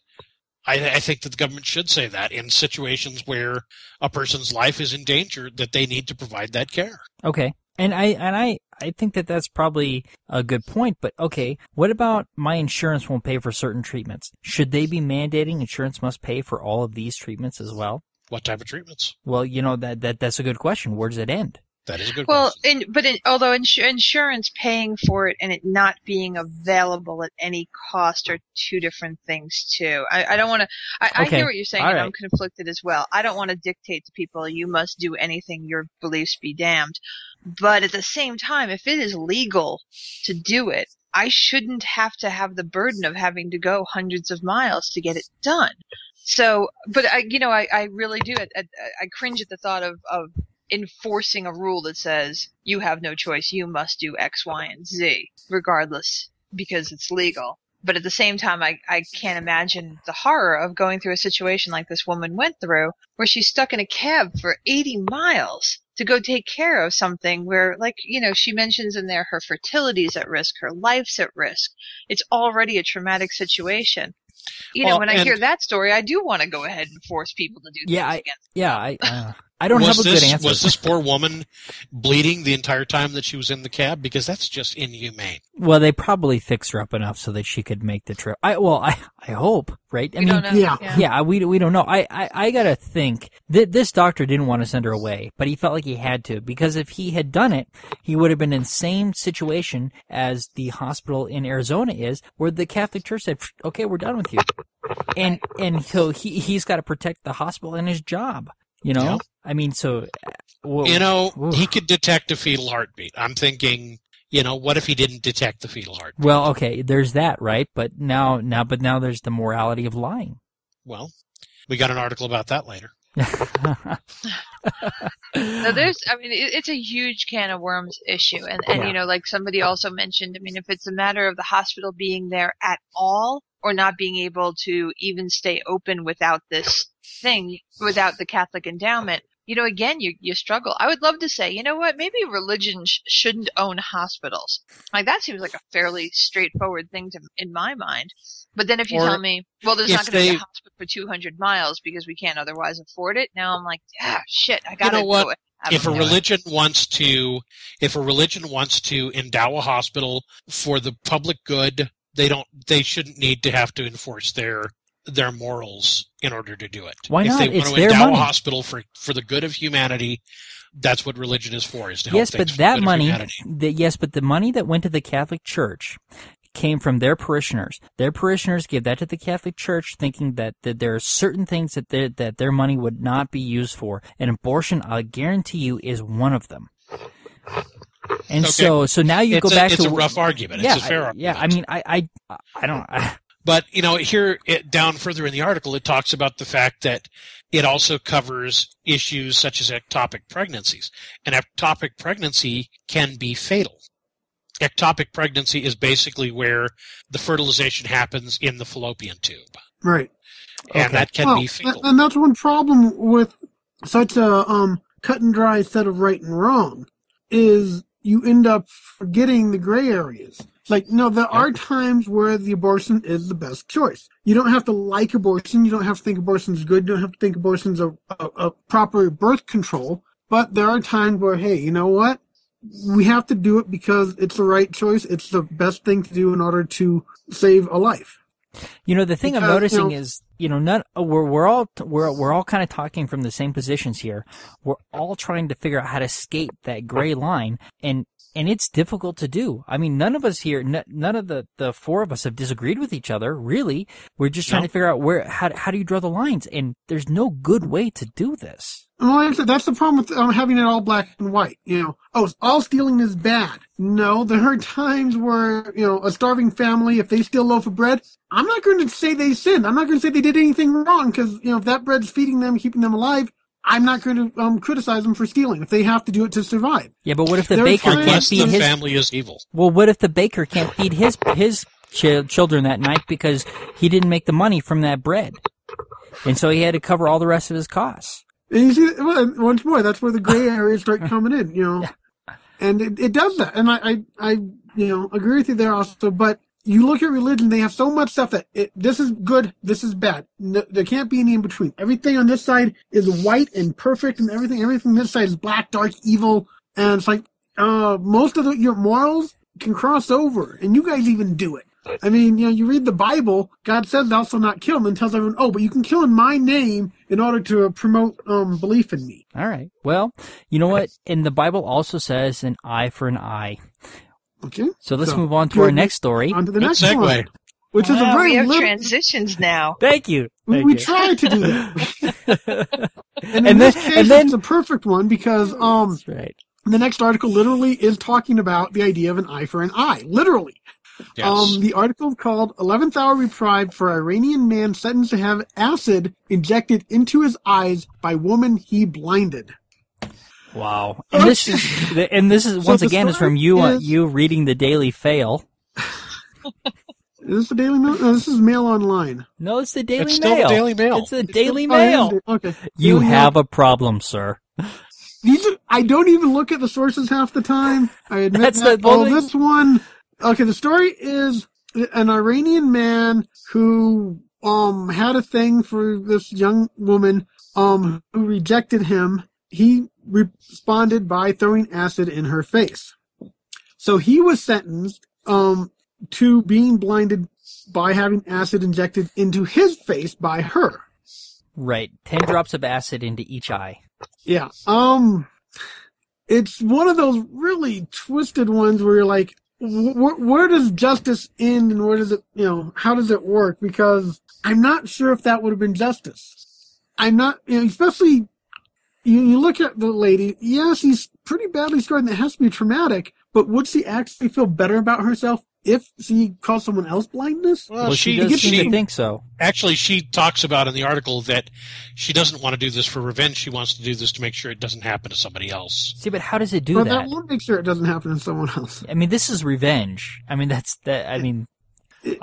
should say that in situations where a person's life is in danger, that they need to provide that care. Okay. And I think that that's probably a good point, but okay, what about my insurance won't pay for certain treatments? Should they be mandating insurance must pay for all of these treatments as well? What type of treatments? Well, that's a good question. Where does it end? That is a good question. Although insurance paying for it and it not being available at any cost are two different things too. I don't want to. I hear what you're saying, and I'm conflicted as well. I don't want to dictate to people you must do anything, your beliefs be damned. But at the same time, if it is legal to do it, I shouldn't have to have the burden of having to go hundreds of miles to get it done. So, but I really do. I cringe at the thought of enforcing a rule that says you have no choice, you must do X, Y, and Z, regardless, because it's legal. But at the same time, I can't imagine the horror of going through a situation like this woman went through, where she's stuck in a cab for 80 miles to go take care of something where, like, she mentions in there her fertility's at risk, her life's at risk. It's already a traumatic situation. When I hear that story, I do want to go ahead and force people to do things again. I don't have a good answer. Was this poor woman bleeding the entire time that she was in the cab? Because that's just inhumane. Well, they probably fixed her up enough so that she could make the trip. I hope, right? We don't know. Yeah, we don't know. I gotta think that this doctor didn't want to send her away, but he felt like he had to, because if he had done it, he would have been in the same situation as the hospital in Arizona is, where the Catholic Church said, "Okay, we're done with you," and so he's got to protect the hospital and his job. Yeah. I mean, so he could detect a fetal heartbeat. I'm thinking, what if he didn't detect the fetal heartbeat? Well, okay, there's that, right? But now there's the morality of lying. Well, we got an article about that later. It's a huge can of worms issue. And like somebody also mentioned, if it's a matter of the hospital being there at all or not being able to even stay open without this thing, without the Catholic endowment, again, you struggle. I would love to say, maybe religion shouldn't own hospitals. Like, that seems like a fairly straightforward thing in my mind. But then if you tell me, well, there's not going to be a hospital for 200 miles because we can't otherwise afford it, now I'm like, shit, I got to go ahead. If a religion wants to endow a hospital for the public good, they shouldn't need to have to enforce their morals in order to do it. Why not? If they want to endow a hospital for the good of humanity, that's what religion is for, is to help yes, things but for that the good money, of humanity. Yes, but the money that went to the Catholic Church came from their parishioners. Their parishioners gave that to the Catholic Church, thinking that there are certain things that their money would not be used for. And abortion, I guarantee you, is one of them. And okay. so now you go back to... It's a rough argument. It's a fair argument. Yeah, I don't... But, here down further in the article, it talks about the fact that it also covers issues such as ectopic pregnancies. An ectopic pregnancy can be fatal. Ectopic pregnancy is basically where the fertilization happens in the fallopian tube. Right. And that can be fatal. And that's one problem with such a cut and dry set of right and wrong, is you end up forgetting the gray areas. Like, there are times where the abortion is the best choice. You don't have to like abortion. You don't have to think abortion is good. You don't have to think abortion's a proper birth control. But there are times where, hey, you know what? We have to do it because it's the right choice. It's the best thing to do in order to save a life. The thing I'm noticing is, we're all kind of talking from the same positions here. We're all trying to figure out how to skate that gray line, and it's difficult to do. I mean, none of us here, none of the four of us have disagreed with each other, really. We're just trying to figure out how do you draw the lines, and there's no good way to do this. Well, like I said, that's the problem with having it all black and white. All stealing is bad. No, there are times where, a starving family, if they steal a loaf of bread, I'm not going to say they sinned. I'm not going to say they did anything wrong, because, if that bread's feeding them, keeping them alive, I'm not going to criticize them for stealing if they have to do it to survive. Yeah, but what if the baker can't feed his family is evil? Well, what if the baker can't feed his children that night because he didn't make the money from that bread, and so he had to cover all the rest of his costs? And you see, once more, that's where the gray areas start coming in. Yeah. And it does that, and I agree with you there also. But you look at religion; they have so much stuff that this is good, this is bad. No, there can't be any in between. Everything on this side is white and perfect, and everything on this side is black, dark, evil. And it's like most of your morals can cross over, and you guys even do it. I mean, you read the Bible. God says, "Thou shalt not kill," and tells everyone, but you can kill in my name in order to promote belief in me. All right. Well, you know what? And the Bible also says an eye for an eye. Okay. So let's move on to our next story. On to the next segue. one, which is a very we have transitions now. Thank you. We try to do that. and in this case, it's a perfect one because that's right. The next article literally is talking about the idea of an eye for an eye. Literally. Yes. The article is called 11th Hour Reprieve for Iranian Man Sentenced to Have Acid Injected into His Eyes by Woman He Blinded. Wow. And this is once again is from you reading the Daily Fail. Is this the Daily Mail? No, this is Mail Online. No, it's the Daily It's Mail. still the Daily Mail. It's the Daily Mail. Okay. You Daily have Mail. a problem, sir. I don't even look at the sources half the time. I admit That's that. the only- This one. Okay, the story is an Iranian man who had a thing for this young woman who rejected him. He responded by throwing acid in her face. So he was sentenced to being blinded by having acid injected into his face by her. Right. 10 drops of acid into each eye. Yeah. It's one of those really twisted ones where you're like, where does justice end and where does it, how does it work? Because I'm not sure if that would have been justice. I'm not, especially, you look at the lady, yeah, she's pretty badly scarred and it has to be traumatic, but would she actually feel better about herself if she caused someone else blindness? Well, she does seem to think so. Actually, she talks about in the article that she doesn't want to do this for revenge. She wants to do this to make sure it doesn't happen to somebody else. See, but how does it do Well, that? that won't make sure it doesn't happen to someone else. I mean, this is revenge. I mean, I don't know.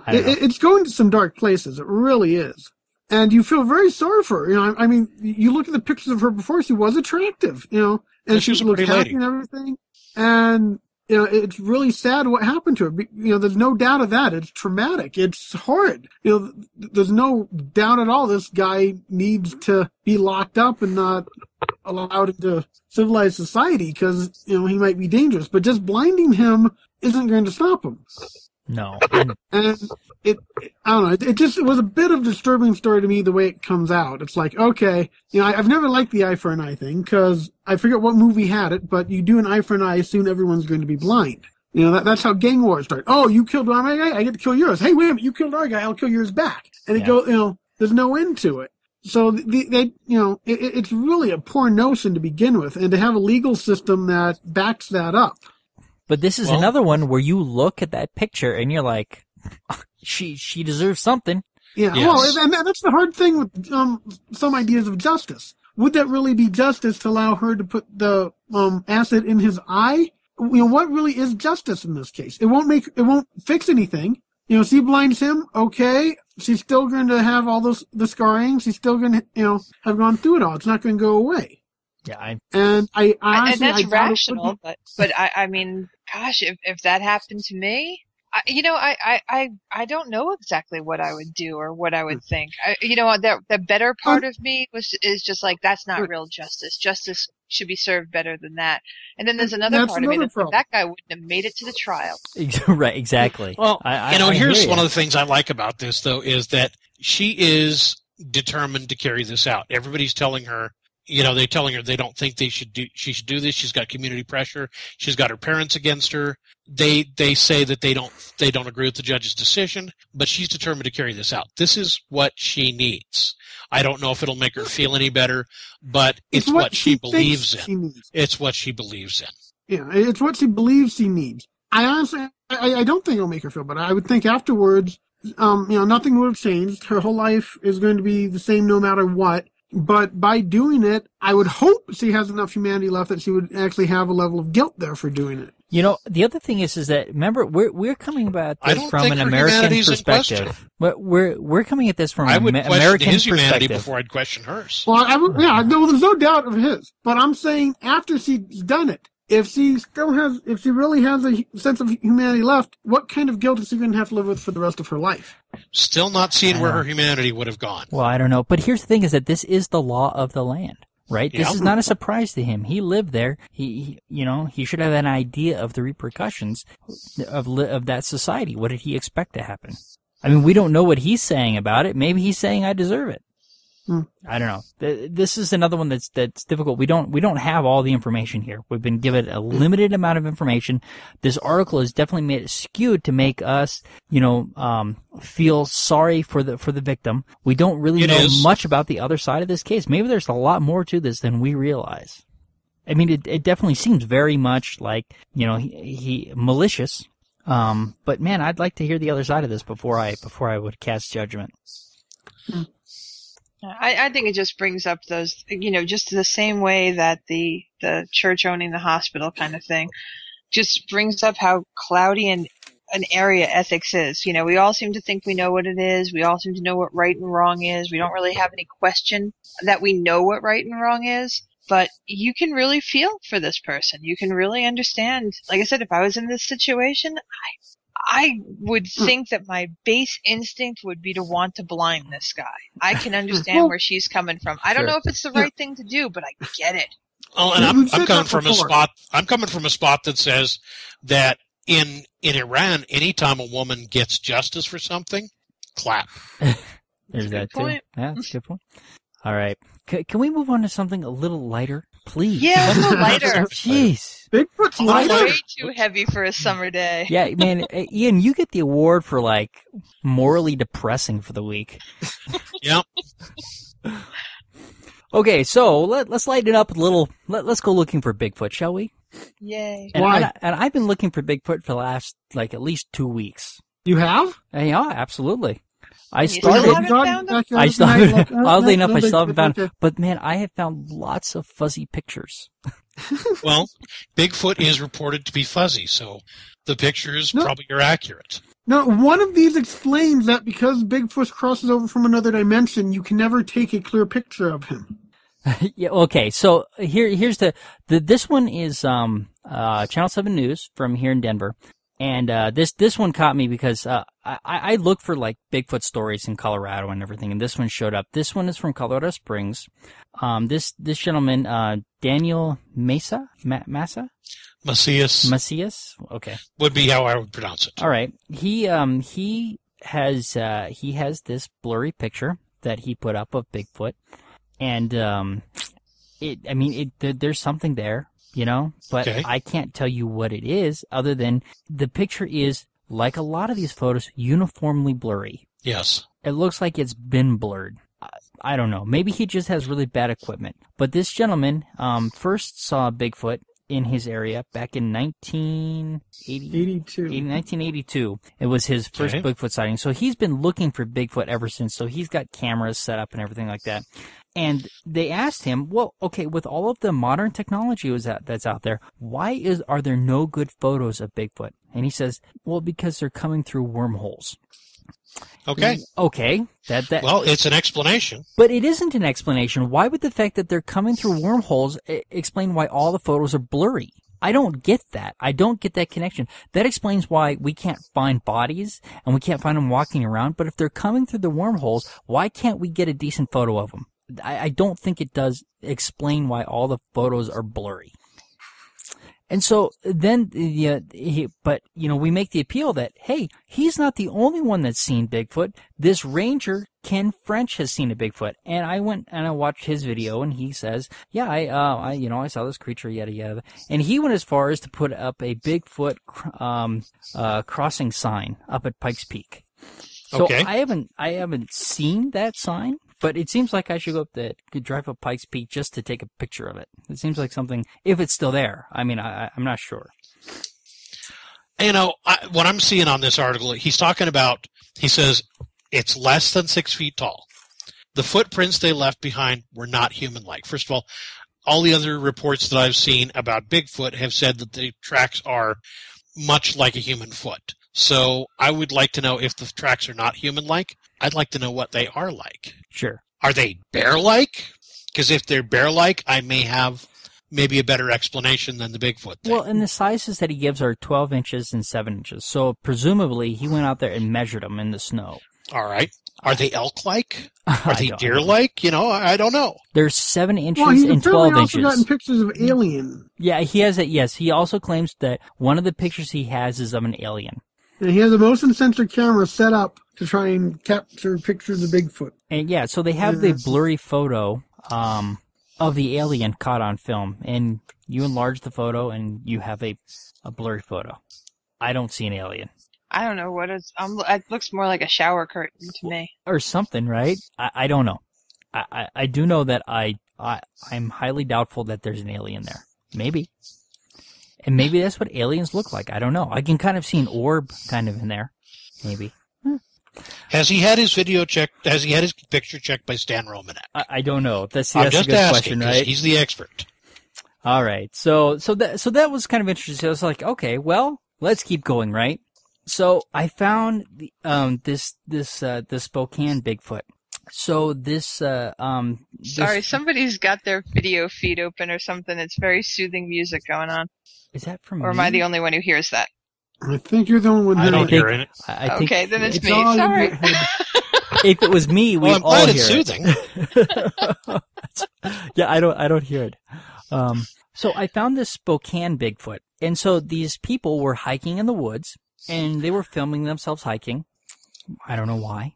It's going to some dark places. It really is. And you feel very sorry for her. I mean, you look at the pictures of her before, she was attractive, and she was a looked pretty happy lady. and everything. And, it's really sad what happened to her. There's no doubt of that. It's traumatic. It's horrid. There's no doubt at all this guy needs to be locked up and not allowed into civilized society because, he might be dangerous. But just blinding him isn't going to stop him. No. And I don't know. It was a bit of a disturbing story to me the way it comes out. It's like, okay, I've never liked the eye for an eye thing because I forget what movie had it, but you do an eye for an eye, soon everyone's going to be blind. That's how gang wars start. Oh, you killed my guy, I get to kill yours. Hey, wait a minute, you killed our guy, I'll kill yours back. And it goes, there's no end to it. So it's really a poor notion to begin with, and to have a legal system that backs that up. But this is another one where you look at that picture and you're like, she deserves something. Yeah, Yes. well, and that's the hard thing with some ideas of justice. Would that really be justice to allow her to put the acid in his eye? What really is justice in this case? It won't fix anything. She blinds him. Okay, she's still going to have all the scarring. She's still going to have gone through it all. It's not going to go away. Yeah, and that's rational, but I mean, gosh, if that happened to me, I don't know exactly what I would do or what I would think. The better part of me is just like, that's not real justice. Justice should be served better than that. And then there's another part of me that's like, that guy wouldn't have made it to the trial. Right, exactly. Well, I here's hear one you. of the things I like about this, though, is that she is determined to carry this out. Everybody's telling her, they're telling her they don't think she should do this. She's got community pressure. She's got her parents against her. They say that they don't agree with the judge's decision, but she's determined to carry this out. This is what she needs. I don't know if it'll make her feel any better, but it's what she believes in. It's what she believes in. Yeah, it's what she believes she needs. I honestly, I don't think it'll make her feel better. I would think afterwards, nothing would have changed. Her whole life is going to be the same no matter what. But by doing it, I would hope she has enough humanity left that she would actually have a level of guilt there for doing it. The other thing is that, remember, we're coming about this from an her American humanity's in perspective. But we're coming at this from I an would American question his humanity perspective. before I'd question hers. Well, there's no doubt of his. But I'm saying after she's done it, if she really has a sense of humanity left, what kind of guilt is she going to have to live with for the rest of her life? Still not seeing where her humanity would have gone. Well, I don't know. But here's the thing: is that this is the law of the land. Right? Yeah. This is not a surprise to him. He lived there. He should have an idea of the repercussions of that society. What did he expect to happen? I mean, we don't know what he's saying about it. Maybe he's saying I deserve it. I don't know. This is another one that's difficult. We don't have all the information here. We've been given a limited amount of information. This article has definitely made it skewed to make us, feel sorry for the victim. We don't really know much about the other side of this case. Maybe there's a lot more to this than we realize. I mean, it definitely seems very much like, he malicious. But man, I'd like to hear the other side of this before I would cast judgment. I think it just brings up those, just the same way that the church owning the hospital kind of thing just brings up how cloudy and an area ethics is. You know, we all seem to think we know what it is. We all seem to know what right and wrong is. We don't really have any question that we know what right and wrong is. But you can really feel for this person. You can really understand. Like I said, if I was in this situation, I would think that my base instinct would be to want to blind this guy. I can understand where she's coming from. I don't know if it's the right thing to do, but I get it. Oh, and I'm coming from a spot. I'm coming from a spot that says that in Iran, anytime a woman gets justice for something, clap. There's that too. Yeah, that's a good point. All right, can we move on to something a little lighter, please? Yeah, a little lighter. Jeez, Bigfoot's lighter. Way too heavy for a summer day. Yeah, man, Ian, you get the award for like morally depressing for the week. Yep. Okay, so let's lighten it up a little. Let's go looking for Bigfoot, shall we? Yay. And Why? and I've been looking for Bigfoot for the last, like, at least 2 weeks. You have? Yeah, absolutely. I You started. still haven't found him? I still haven't. Oddly enough, I still haven't Bigfoot. found. But man, I have found lots of fuzzy pictures. Well, Bigfoot is reported to be fuzzy, so the pictures probably are accurate. No, one of these explains that because Bigfoot crosses over from another dimension, you can never take a clear picture of him. Yeah. Okay. So here's this one is Channel 7 News from here in Denver, and this one caught me because I look for like Bigfoot stories in Colorado and everything, and this one showed up. This one is from Colorado Springs. This gentleman, Daniel Macias. Okay. Would be how I would pronounce it. All right. He has this blurry picture that he put up of Bigfoot. And, there's something there, you know, but okay. I can't tell you what it is other than the picture is, like a lot of these photos, uniformly blurry. Yes. It looks like it's been blurred. I don't know. Maybe he just has really bad equipment. But this gentleman, first saw Bigfoot in his area back in 1982. It was his first Bigfoot sighting. So he's been looking for Bigfoot ever since. So he's got cameras set up and everything like that. And they asked him, well, okay, with all of the modern technology that's out there, why are there no good photos of Bigfoot? And he says, well, because they're coming through wormholes. Okay. Okay. Well, it's an explanation. But it isn't an explanation. Why would the fact that they're coming through wormholes explain why all the photos are blurry? I don't get that. I don't get that connection. That explains why we can't find bodies and we can't find them walking around. But if they're coming through the wormholes, why can't we get a decent photo of them? I don't think it does explain why all the photos are blurry. And so then, but we make the appeal that, hey, he's not the only one that's seen Bigfoot. This ranger, Ken French, has seen a Bigfoot. And I went and I watched his video, and he says, yeah, I saw this creature, yada, yada. And he went as far as to put up a Bigfoot, crossing sign up at Pikes Peak. So okay. I haven't seen that sign. But it seems like I should drive up Pikes Peak just to take a picture of it. It seems like something, if it's still there. I mean, I'm not sure. What I'm seeing on this article, he says it's less than 6 feet tall. The footprints they left behind were not human-like. First of all the other reports that I've seen about Bigfoot have said that the tracks are much like a human foot. So I would like to know if the tracks are not human-like. I'd like to know what they are like. Sure. Are they bear-like? Because if they're bear-like, I may have maybe a better explanation than the Bigfoot thing. Well, and the sizes that he gives are 12 inches and 7 inches. So presumably he went out there and measured them in the snow. All right. Are they elk-like? Are they deer-like? I don't know. There's 7 inches He's and 12 inches. also gotten pictures of alien. Yeah, he has it. Yes, he also claims that one of the pictures he has is of an alien. And he has a motion sensor camera set up to try and capture pictures of Bigfoot. And yeah, so they have the blurry photo of the alien caught on film, and you enlarge the photo, and you have a blurry photo. I don't see an alien. I don't know what it's. It looks more like a shower curtain to me, or something, right? I don't know. I do know that I'm highly doubtful that there's an alien there. Maybe. And maybe that's what aliens look like. I don't know. I can kind of see an orb kind of in there. Maybe. Has he had his video checked? Has he had his picture checked by Stan Romanek? I don't know. That's I'm a just good asking, question, right? He's the expert. All right. So that was kind of interesting. I was like, okay, well, let's keep going, right? So I found this Spokane Bigfoot. So this Sorry, somebody's got their video feed open or something. It's very soothing music going on. Is that from Or me? am I the only one who hears that? I think you're the only one. I don't hear it. I think Okay, then it's me. all in Sorry. your head. if it was me, we'd Well, I'm all glad hear it's it. soothing. Yeah, I don't hear it. So I found this Spokane Bigfoot, and so these people were hiking in the woods, and they were filming themselves hiking. I don't know why.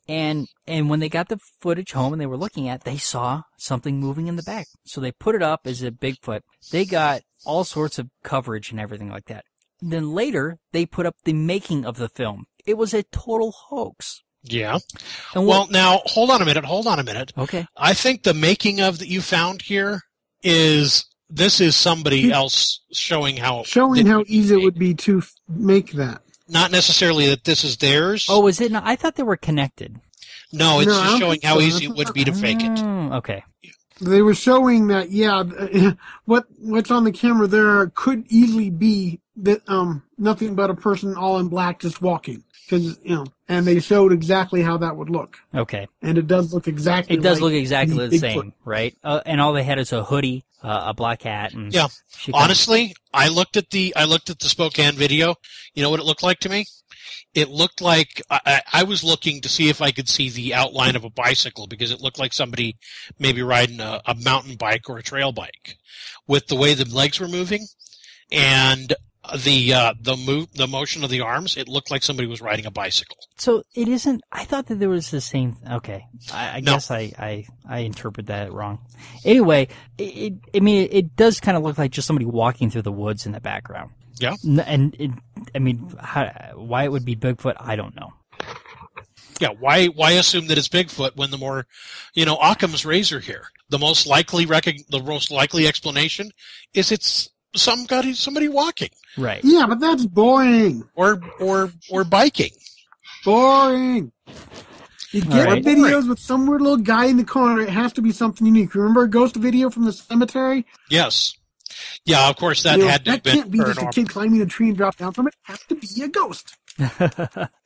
And when they got the footage home and they were looking at it, they saw something moving in the back. So they put it up as a Bigfoot. They got all sorts of coverage and everything like that. Then later, they put up the making of the film. It was a total hoax. Yeah. And Well, now, hold on a minute. Okay. I think the making of that you found here is somebody else showing how easy it would be to make that. Not necessarily that this is theirs. Oh, is it not? I thought they were connected. No, it's No, I just don't showing think how so. easy it would be to fake it. Okay. They were showing that, yeah, what's on the camera there could easily be that nothing but a person all in black just walking, because and they showed exactly how that would look. Okay. And it does look exactly. It does like look exactly the Bigfoot. same, right? And all they had is a hoodie, a black hat, and Yeah. she kinda- Honestly, I looked at the Spokane video. You know what it looked like to me? It looked like I was looking to see if I could see the outline of a bicycle, because it looked like somebody maybe riding a mountain bike or a trail bike, with the way the legs were moving and the motion of the arms. It looked like somebody was riding a bicycle. So it isn't. I thought that there was the same. Okay, I No. guess I interpret that wrong. Anyway, it does kind of look like just somebody walking through the woods in the background. Yeah. Why it would be Bigfoot, I don't know. Yeah, why assume that it's Bigfoot when the more, Occam's razor here. The most likely explanation is it's somebody walking Right. Yeah, but that's boring. or biking. Boring. You get Alright. videos with some weird little guy in the corner. It has to be something unique. Remember a ghost video from the cemetery? Yes. Yeah, of course that had to have that been can't be just a paranormal. kid climbing a tree and drop down from it. It has to be a ghost.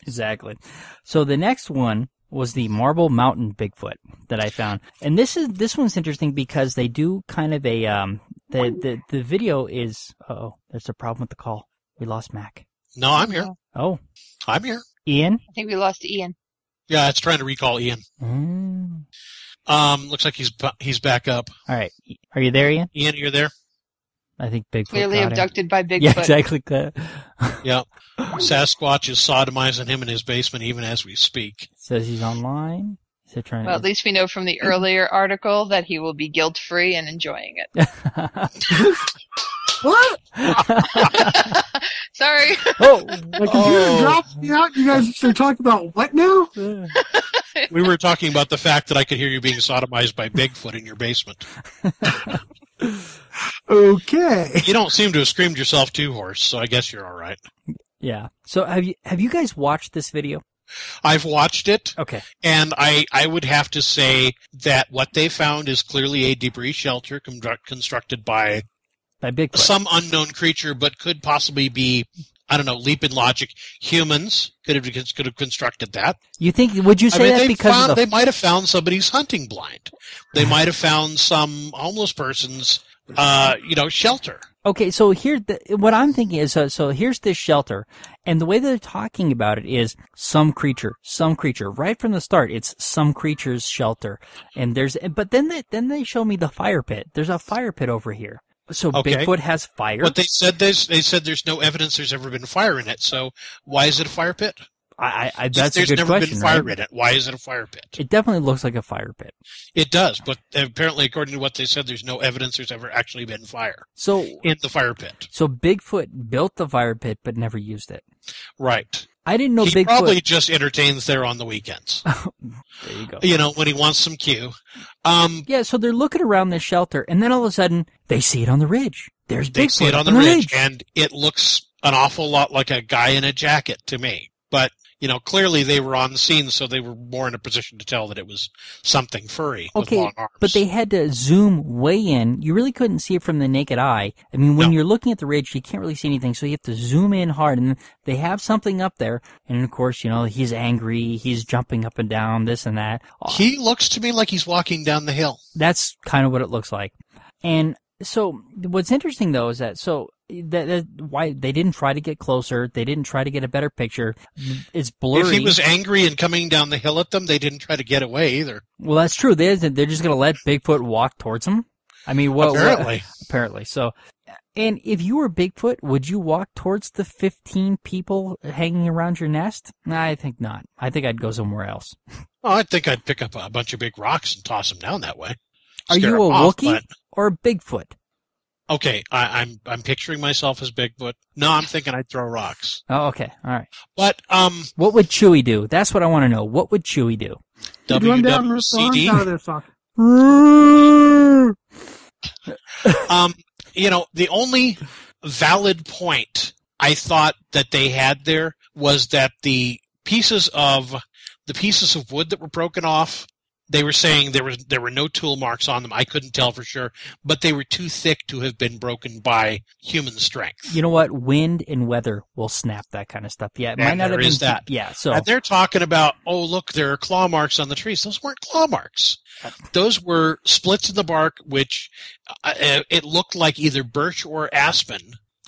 Exactly. So the next one was the Marble Mountain Bigfoot that I found, and this one's interesting because they do kind of a the video is. Uh-oh, there's a problem with the call. We lost Mac. No, I'm here. Oh, I'm here. Ian. I think we lost Ian. Yeah, it's trying to recall Ian. Looks like he's back up. All right, are you there, Ian? Ian, you're there? I think Bigfoot Clearly got him. abducted by Bigfoot. Yeah, exactly. Yeah. Sasquatch is sodomizing him in his basement even as we speak. Says he's online. Is it trying Well, at least we know from the earlier article that he will be guilt-free and enjoying it. What? Sorry. Oh, My computer drops me out. You guys are talking about what now? We were talking about the fact that I could hear you being sodomized by Bigfoot in your basement. Okay. You don't seem to have screamed yourself too hoarse, so I guess you're all right. yeah. So have you guys watched this video? I've watched it, Okay. and I would have to say that what they found is clearly a debris shelter constructed by By Bigfoot. some unknown creature, but could possibly be, I don't know, leap in logic. Humans could have constructed that. You think? Would you say that because of they might have found somebody's hunting blind. They might have found some homeless person's, shelter. Okay, so what I'm thinking is, so here's this shelter, and the way they're talking about it is some creature, right from the start. It's some creature's shelter, and but then they show me the fire pit. There's a fire pit over here. So Okay. Bigfoot has fire. But they said there's no evidence there's ever been fire in it. So why is it a fire pit? That's a There's good never question. been fire Right? in it. Why is it a fire pit? It definitely looks like a fire pit. It does, but apparently, according to what they said, there's no evidence there's ever actually been fire So in the fire pit. Bigfoot built the fire pit but never used it. Right. I didn't know He Bigfoot. probably just entertains there on the weekends. There you go. When he wants some cue. Yeah, so they're looking around this shelter, and then all of a sudden they see it on the ridge. There's They Bigfoot see it on the ridge, and it looks an awful lot like a guy in a jacket to me. But, clearly they were on the scene, so they were more in a position to tell that it was something furry with long arms. But they had to zoom way in. You really couldn't see it from the naked eye. I mean, when you're looking at the ridge, you can't really see anything, so you have to zoom in hard, and they have something up there. And, of course, he's angry, he's jumping up and down, this and that. He looks to me like he's walking down the hill. That's kind of what it looks like. And so what's interesting, though, is that why they didn't try to get closer. They didn't try to get a better picture. It's blurry. If he was angry and coming down the hill at them, they didn't try to get away either. Well, that's true. They're just going to let Bigfoot walk towards them. I mean, apparently. So, and if you were Bigfoot, would you walk towards the 15 people hanging around your nest? I think not. I think I'd go somewhere else. Oh, I think I'd pick up a bunch of big rocks and toss them down that way. Are you a Wookiee or a Bigfoot? Okay, I'm picturing myself as Bigfoot. No, I'm thinking I'd throw rocks. Oh, okay, all right. But what would Chewie do? That's what I want to know. What would Chewie do? WWCD. The only valid point I thought that they had there was that the pieces of wood that were broken off. They were saying there were no tool marks on them. I couldn't tell for sure, but they were too thick to have been broken by human strength. You know what? Wind and weather will snap that kind of stuff. Yeah, it might not have been that. Yeah, so and they're talking about, oh, look, there are claw marks on the trees. Those weren't claw marks. Those were splits in the bark, which it looked like either birch or aspen.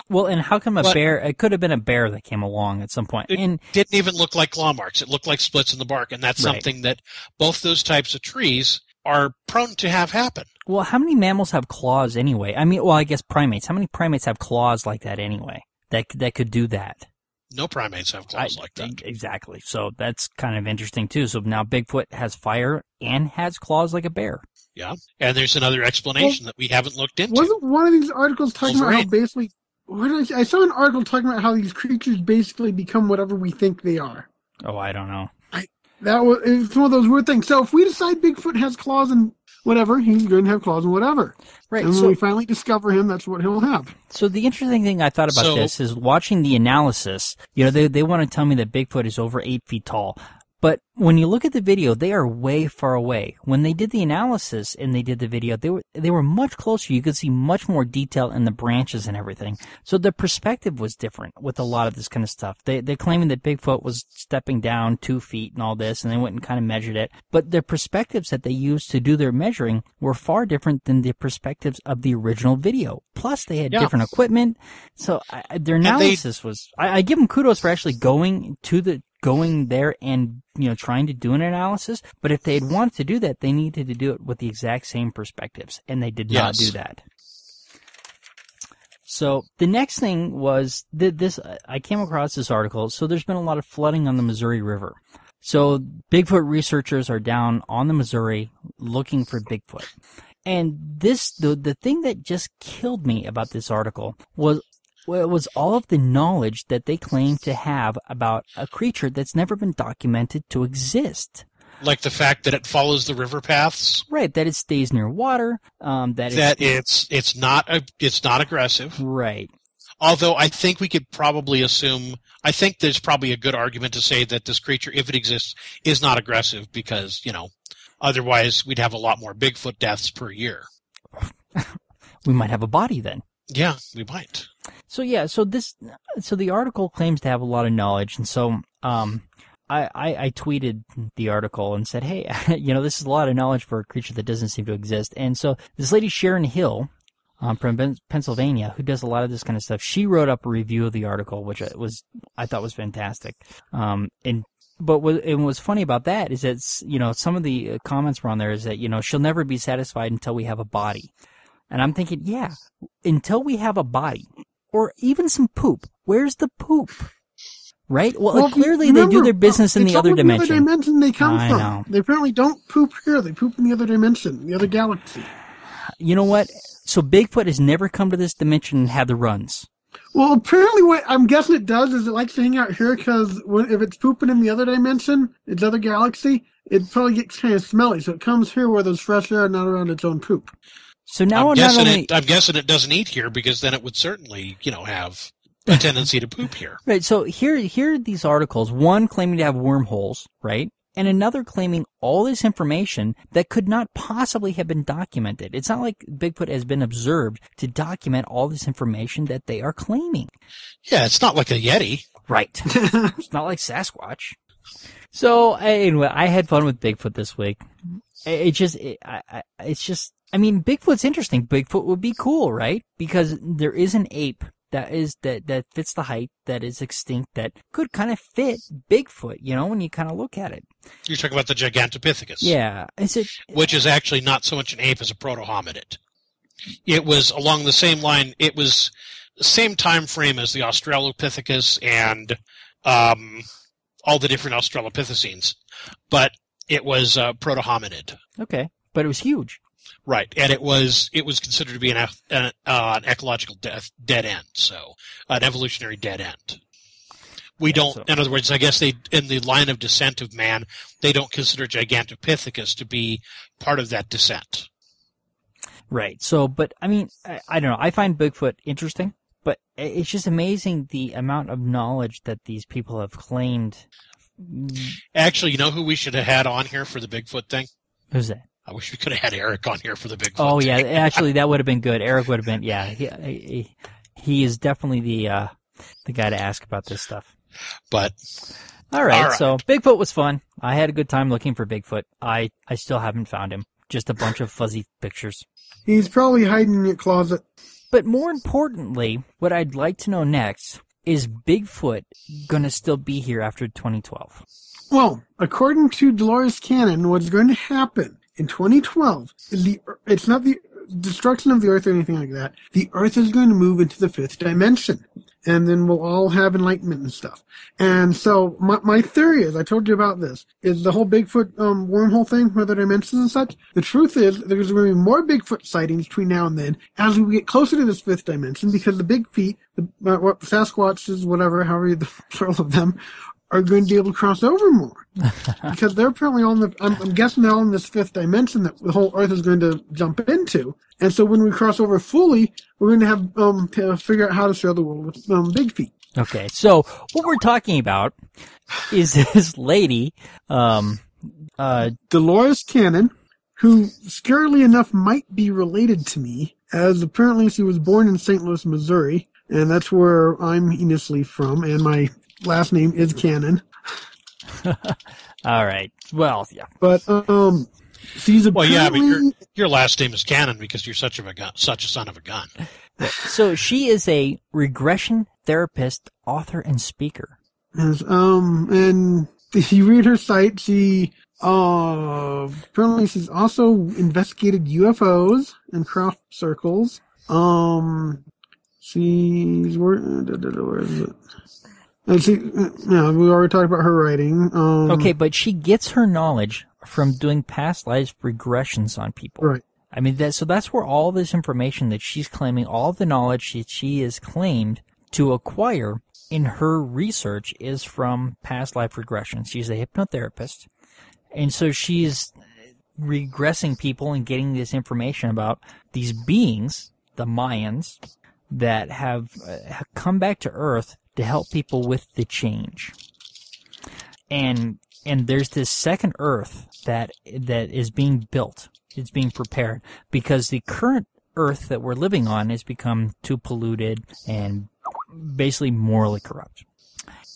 Well, and how come bear? It could have been a bear that came along at some point. It didn't even look like claw marks. It looked like splits in the bark, and that's something that both those types of trees are prone to have happen. Well, how many mammals have claws anyway? I mean, I guess primates. How many primates have claws like that anyway? That could do that. No primates have claws like that. Exactly. So that's kind of interesting too. So now Bigfoot has fire and has claws like a bear. Yeah, and there's another explanation that we haven't looked into. Wasn't one of these articles talking about how basically? I saw an article talking about how these creatures basically become whatever we think they are. Oh, I don't know. It's one of those weird things. So if we decide Bigfoot has claws and whatever, he's going to have claws and whatever. Right. And when we finally discover him, that's what he'll have. So the interesting thing I thought about this is watching the analysis. They want to tell me that Bigfoot is over 8 feet tall. But when you look at the video, they are way far away. When they did the analysis and they did the video, they were much closer. You could see much more detail in the branches and everything. So the perspective was different with a lot of this kind of stuff. They're claiming that Bigfoot was stepping down 2 feet and all this, and they went and kind of measured it. But the perspectives that they used to do their measuring were far different than the perspectives of the original video. Plus, they had different equipment. So their analysis was... I give them kudos for actually going there and trying to do an analysis, but if they'd wanted to do that, they needed to do it with the exact same perspectives, and they did not do that. So the next thing was I came across this article. So there's been a lot of flooding on the Missouri River. So Bigfoot researchers are down on the Missouri looking for Bigfoot. And the thing that just killed me about this article was all of the knowledge that they claim to have about a creature that's never been documented to exist. Like the fact that it follows the river paths, right? That it stays near water. It's not aggressive, right? Although I think we could probably assume. I think there's probably a good argument to say that this creature, if it exists, is not aggressive because otherwise we'd have a lot more Bigfoot deaths per year. We might have a body then. Yeah, we might. So the article claims to have a lot of knowledge, and so I tweeted the article and said, hey, this is a lot of knowledge for a creature that doesn't seem to exist. And so this lady Sharon Hill from Pennsylvania, who does a lot of this kind of stuff, she wrote up a review of the article, which I thought was fantastic. But what's funny about that is that some of the comments were on there is that she'll never be satisfied until we have a body. And I'm thinking, yeah, until we have a body, or even some poop. Where's the poop? Right? Well clearly they do their business in the other dimension. The other dimension they come from. Know. They apparently don't poop here. They poop in the other dimension, the other galaxy. You know what? So Bigfoot has never come to this dimension and had the runs. Well, apparently what I'm guessing it does is it likes to hang out here because if it's pooping in the other dimension, its other galaxy, it probably gets kind of smelly. So it comes here where there's fresh air, not around its own poop. So now I'm guessing it doesn't eat here because then it would certainly, have a tendency to poop here. Right. So here are these articles, one claiming to have wormholes, right? And another claiming all this information that could not possibly have been documented. It's not like Bigfoot has been observed to document all this information that they are claiming. Yeah, it's not like a Yeti. Right. It's not like Sasquatch. So anyway, I had fun with Bigfoot this week. I mean, Bigfoot's interesting. Bigfoot would be cool, right? Because there is an ape that fits the height, that is extinct, that could kind of fit Bigfoot, when you kind of look at it. You're talking about the Gigantopithecus. Yeah. Which is actually not so much an ape as a proto-hominid. It was along the same line. It was the same time frame as the Australopithecus and all the different Australopithecines, but it was proto-hominid. Okay, but it was huge. Right, and it was considered to be an ecological dead end, so an evolutionary dead end. In other words, I guess in the line of descent of man, they don't consider Gigantopithecus to be part of that descent. Right. So, but I mean, I don't know. I find Bigfoot interesting, but it's just amazing the amount of knowledge that these people have claimed. Actually, you know who we should have had on here for the Bigfoot thing? Who's that? I wish we could have had Eric on here for the Bigfoot. Oh thing. yeah, actually that would have been good. Eric would have been. Yeah, he is definitely the guy to ask about this stuff. But all right, so Bigfoot was fun. I had a good time looking for Bigfoot. I still haven't found him. Just a bunch of fuzzy pictures. He's probably hiding in your closet. But more importantly, what I'd like to know next is Bigfoot going to still be here after 2012? Well, according to Dolores Cannon, what's going to happen in 2012 is it's not the destruction of the Earth or anything like that. The Earth is going to move into the fifth dimension. And then we'll all have enlightenment and stuff. And so my theory is, I told you about this, is the whole Bigfoot wormhole thing, whether dimensions and such. The truth is, there's going to be more Bigfoot sightings between now and then as we get closer to this fifth dimension, because the big feet, the Sasquatches, whatever, however the plural of them, are going to be able to cross over more. Because they're apparently I'm guessing they're all in this fifth dimension that the whole Earth is going to jump into. And so when we cross over fully, we're going to have to figure out how to share the world with big feet. Okay, so what we're talking about is this lady, Dolores Cannon, who, scarily enough, might be related to me, as apparently she was born in St. Louis, Missouri, and that's where I'm heinously from, and my last name is Cannon. All right. Well, yeah. But she's apparently... but your last name is Cannon because you're such a son of a gun. So she is a regression therapist, author, and speaker. Yes, and if you read her site, she apparently she's also investigated UFOs in craft circles. Where is it? And we already talked about her writing. Okay, but she gets her knowledge from doing past life regressions on people. Right. I mean, that's where all this information that she's claiming, all the knowledge she has claimed to acquire in her research is from past life regression. She's a hypnotherapist. And so she's regressing people and getting this information about these beings, the Mayans, that have come back to Earth to help people with the change. And there's this second Earth that is being built. It's being prepared because the current Earth that we're living on has become too polluted and basically morally corrupt.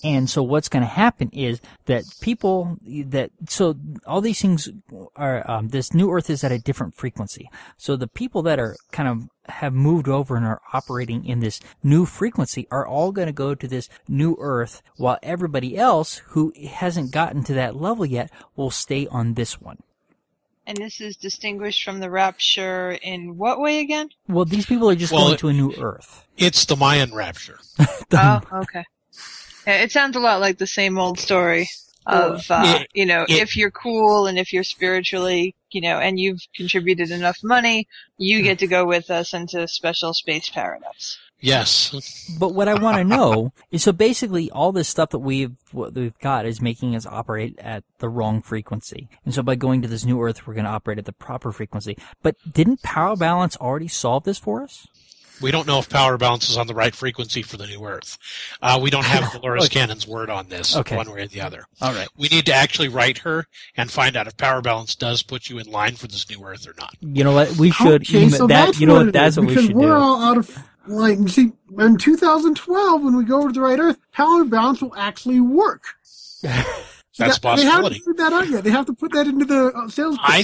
And so what's going to happen is that so all these things are, this new Earth is at a different frequency. So the people that are kind of have moved over and are operating in this new frequency are all going to go to this new Earth, while everybody else who hasn't gotten to that level yet will stay on this one. And this is distinguished from the rapture in what way again? Well, these people are just going to a new Earth. It's the Mayan rapture. Oh, okay. It sounds a lot like the same old story of, if you're cool and if you're spiritually, and you've contributed enough money, you get to go with us into special space paradise. Yes. But what I want to know is, so basically all this stuff that we've got is making us operate at the wrong frequency. And so by going to this new Earth, we're going to operate at the proper frequency. But didn't power balance already solve this for us? We don't know if power balance is on the right frequency for the new Earth. We don't have Dolores Cannon's word on this, one way or the other. All right. We need to actually write her and find out if power balance does put you in line for this new Earth or not. You know what? We should. Okay, so that's what we should do. We're all out of line. You see, in 2012, when we go over to the right Earth, power balance will actually work. That's a possibility. They haven't figured that out yet. They have to put that into the sales pitch. I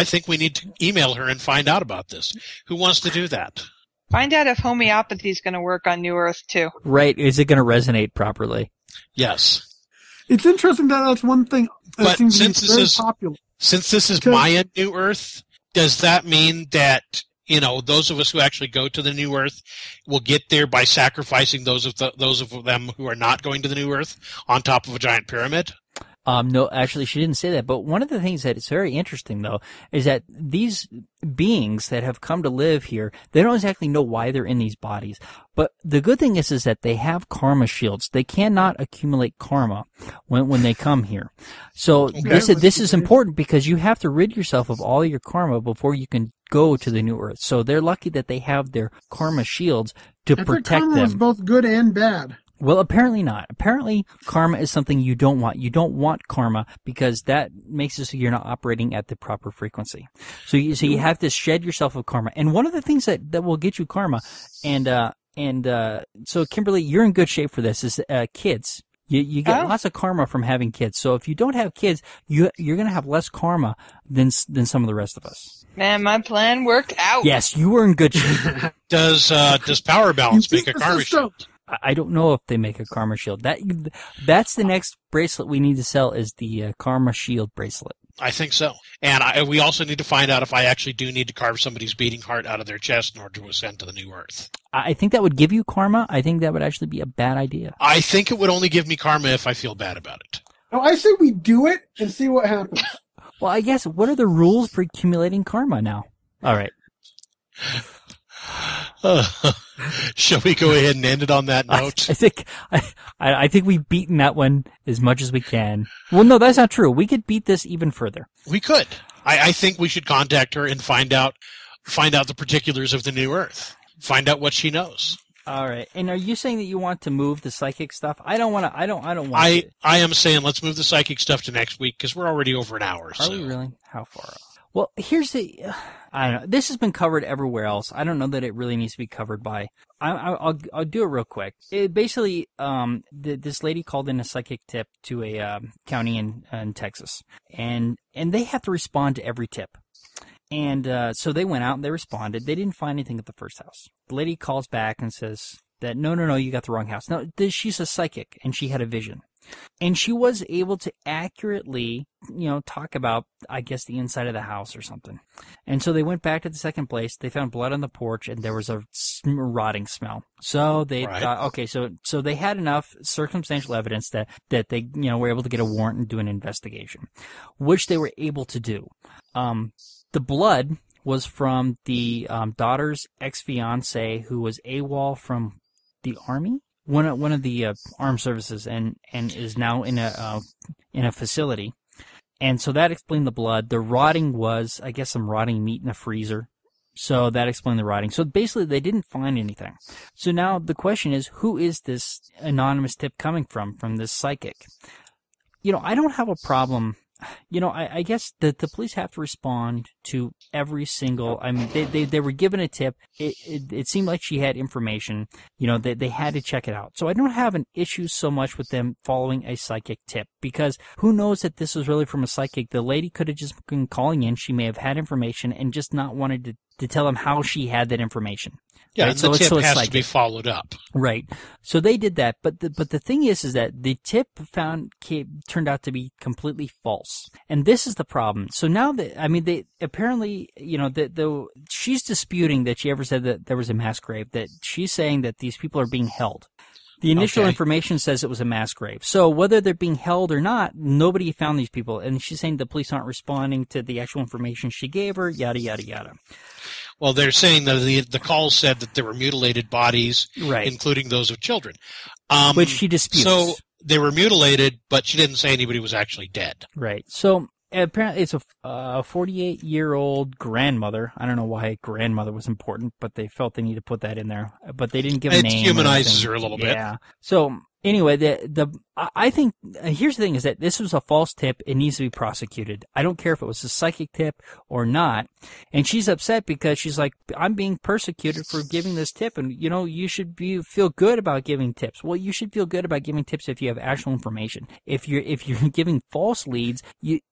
think we need to email her and find out about this. Who wants to do that? Find out if homeopathy is going to work on New Earth too. Right? Is it going to resonate properly? Yes. It's interesting that that's one thing that seems to be very popular. Since this is Mayan New Earth, does that mean that those of us who actually go to the New Earth will get there by sacrificing those of them who are not going to the New Earth on top of a giant pyramid? No, actually, she didn't say that. But one of the things that is very interesting, though, is that these beings that have come to live here, they don't exactly know why they're in these bodies. But the good thing is that they have karma shields. They cannot accumulate karma when they come here. So this is important because you have to rid yourself of all your karma before you can go to the New Earth. So they're lucky that they have their karma shields to protect them. Karma is both good and bad. Well, apparently not. Apparently, karma is something you don't want. You don't want karma because that makes it so you're not operating at the proper frequency. So you have to shed yourself of karma. And one of the things that will get you karma, so Kimberly, you're in good shape for this, is kids. You get lots of karma from having kids. So if you don't have kids, you're going to have less karma than some of the rest of us. Man, my plan worked out. Yes, you were in good shape. Does power balance make a karma shield? I don't know if they make a karma shield. That's the next bracelet we need to sell is the karma shield bracelet. I think so. And we also need to find out if I actually do need to carve somebody's beating heart out of their chest in order to ascend to the New Earth. I think that would give you karma. I think that would actually be a bad idea. I think it would only give me karma if I feel bad about it. No, I say we do it and see what happens. Well, I guess, what are the rules for accumulating karma now? All right. Shall we go ahead and end it on that note? I think we've beaten that one as much as we can. Well, no, that's not true. We could beat this even further. We could. I think we should contact her and find out the particulars of the New Earth. Find out what she knows. All right. And are you saying that you want to move the psychic stuff? I don't want to. I don't want to. I am saying let's move the psychic stuff to next week because we're already over an hour. Are we really? How far? Well, here's I don't know. This has been covered everywhere else. I don't know that it really needs to be covered by. I'll do it real quick. It basically, this lady called in a psychic tip to a county in Texas, and they have to respond to every tip. And so they went out and they responded. They didn't find anything at the first house. The lady calls back and says that no, you got the wrong house. No, she's a psychic and she had a vision. And she was able to accurately, talk about, I guess, the inside of the house or something. And so they went back to the second place. They found blood on the porch, and there was a rotting smell. So they thought, okay, so they had enough circumstantial evidence that they, were able to get a warrant and do an investigation, which they were able to do. The blood was from the daughter's ex-fiance who was AWOL from the Army. One of the armed services and is now in a facility, and so that explained the blood. The rotting was, I guess, some rotting meat in the freezer, so that explained the rotting. So basically, they didn't find anything. So now the question is, who is this anonymous tip coming from this psychic? I don't have a problem. I guess the police have to respond to every single. I mean, they were given a tip. It seemed like she had information. They had to check it out. So I don't have an issue so much with them following a psychic tip because who knows that this was really from a psychic? The lady could have just been calling in. She may have had information and just not wanted to tell them how she had that information. Yeah, right? And the tip has to be followed up. Right. So they did that, but the thing is that the tip turned out to be completely false, and this is the problem. So now they apparently, she's disputing that she ever said that there was a mass grave. That she's saying that these people are being held. The initial information says it was a mass grave. So whether they're being held or not, nobody found these people, and she's saying the police aren't responding to the actual information she gave her. Yada yada yada. Well, they're saying that the call said that there were mutilated bodies, right, including those of children. Which she disputes. So they were mutilated, but she didn't say anybody was actually dead. Right. So apparently it's a 48-year-old grandmother. I don't know why grandmother was important, but they felt they need to put that in there. But they didn't give a name. It humanizes her a little bit. Yeah. So anyway, I think here's the thing: is that this was a false tip. It needs to be prosecuted. I don't care if it was a psychic tip or not. And she's upset because she's like, I'm being persecuted for giving this tip, and you should feel good about giving tips. Well, you should feel good about giving tips if you have actual information. If you're giving false leads,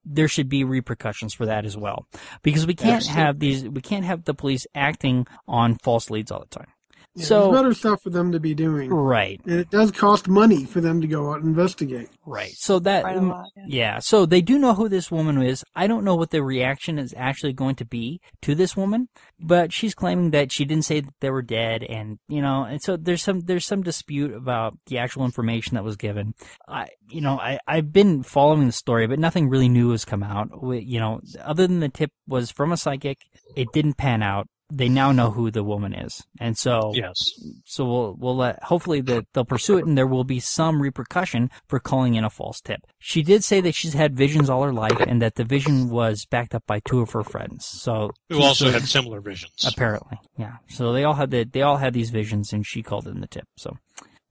there should be repercussions for that as well, because we can't have the police acting on false leads all the time. Yeah, so there's better stuff for them to be doing. Right. And it does cost money for them to go out and investigate. Right. So that, Quite a lot, yeah. So they do know who this woman is. I don't know what the reaction is actually going to be to this woman, but she's claiming that she didn't say that they were dead, and and so there's some dispute about the actual information that was given. I've been following the story, but nothing really new has come out. Other than the tip was from a psychic, it didn't pan out. They now know who the woman is, and so yes. So we'll let, hopefully that they'll pursue it, and there will be some repercussion for calling in a false tip. She did say that she's had visions all her life, and that the vision was backed up by 2 of her friends. So who also had similar visions, apparently. Yeah. So they all had these visions, and she called in the tip. So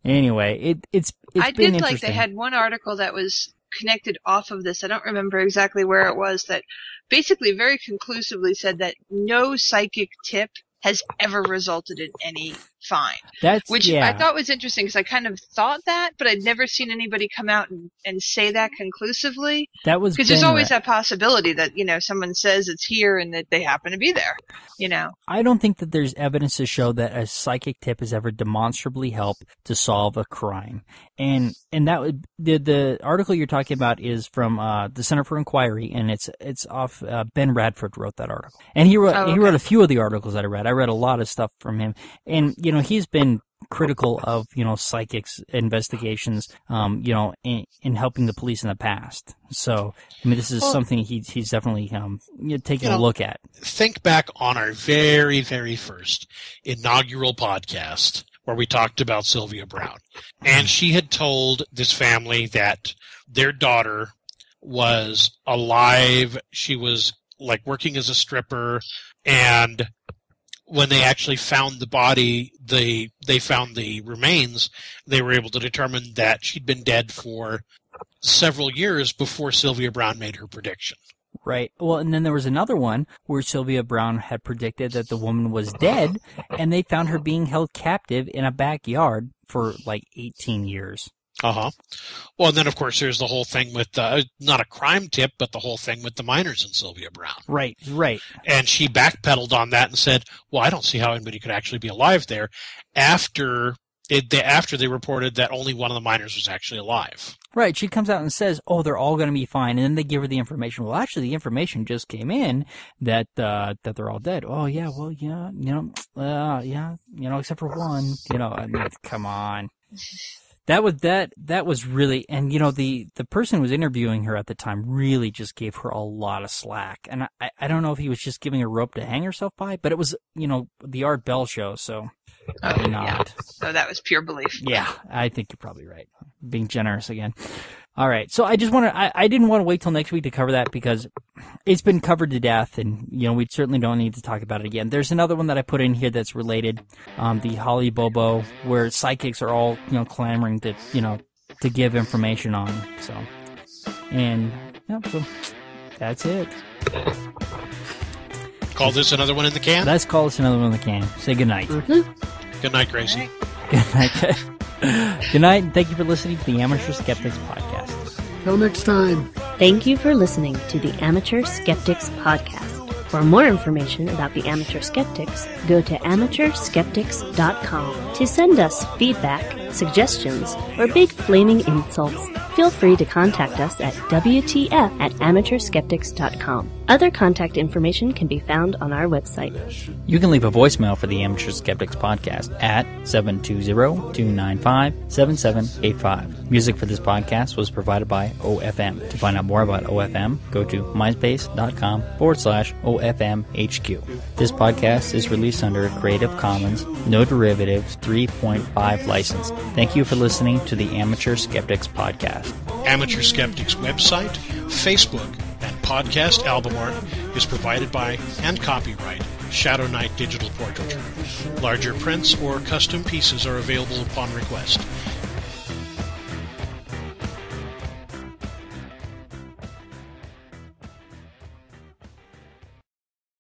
anyway, it's I been did interesting. like they had one article that was connected off of this. I don't remember exactly where it was, that basically very conclusively said that no psychic tip has ever resulted in any fine. I thought was interesting, because I kind of thought that, but I'd never seen anybody come out and say that conclusively. That was because there's always that possibility that someone says it's here and that they happen to be there. I don't think that there's evidence to show that a psychic tip has ever demonstrably helped to solve a crime. And that would the article you're talking about is from the Center for Inquiry, and it's off. Ben Radford wrote that article, and he wrote a few of the articles that I read. I read a lot of stuff from him, and he's been critical of psychics investigations, in helping the police in the past. So this is something he's definitely taking a look at. Think back on our very, very first inaugural podcast, where we talked about Sylvia Brown. And she had told this family that their daughter was alive. She was working as a stripper, and when they actually found the body, they found the remains, they were able to determine that she'd been dead for several years before Sylvia Brown made her prediction. Right. Well, and then there was another one where Sylvia Brown had predicted that the woman was dead, and they found her being held captive in a backyard for 18 years. Uh-huh. Well, and then, of course, there's the whole thing with, not a crime tip, but the whole thing with the miners and Sylvia Brown. Right. And she backpedaled on that and said, well, I don't see how anybody could actually be alive there, after they reported that only one of the miners was actually alive. Right. She comes out and says, oh, they're all going to be fine. And then they give her the information. Well, actually, the information just came in that they're all dead. Oh, yeah. Well, yeah. Except for one. Come on. That was really, and the person who was interviewing her at the time really just gave her a lot of slack. And I don't know if he was just giving her a rope to hang herself by, but it was, the Art Bell show, so probably not. Yeah. So that was pure belief. Yeah, I think you're probably right. Being generous again. All right, so I didn't want to wait till next week to cover that, because it's been covered to death, and we certainly don't need to talk about it again. There's another one that I put in here that's related, the Holly Bobo, where psychics are all clamoring to to give information on. So, and so that's it. Call this another one in the can? Let's call this another one in the can. Say good night. Mm-hmm. Good night, Gracie. Good night. Good night, and thank you for listening to the Amateur Skeptics Podcast. Till next time. Thank you for listening to the Amateur Skeptics Podcast. For more information about the Amateur Skeptics, go to amateurskeptics.com. To send us feedback, suggestions, or big flaming insults, feel free to contact us at WTF@amateurskeptics.com. Other contact information can be found on our website. You can leave a voicemail for the Amateur Skeptics Podcast at 720-295-7785. Music for this podcast was provided by OFM. To find out more about OFM, go to myspace.com/OFMHQ. This podcast is released under a Creative Commons, No Derivatives 3.5 license. Thank you for listening to the Amateur Skeptics Podcast. Amateur Skeptics website, Facebook, and Podcast album art is provided by and copyright Shadow Knight Digital Portraiture. Larger prints or custom pieces are available upon request.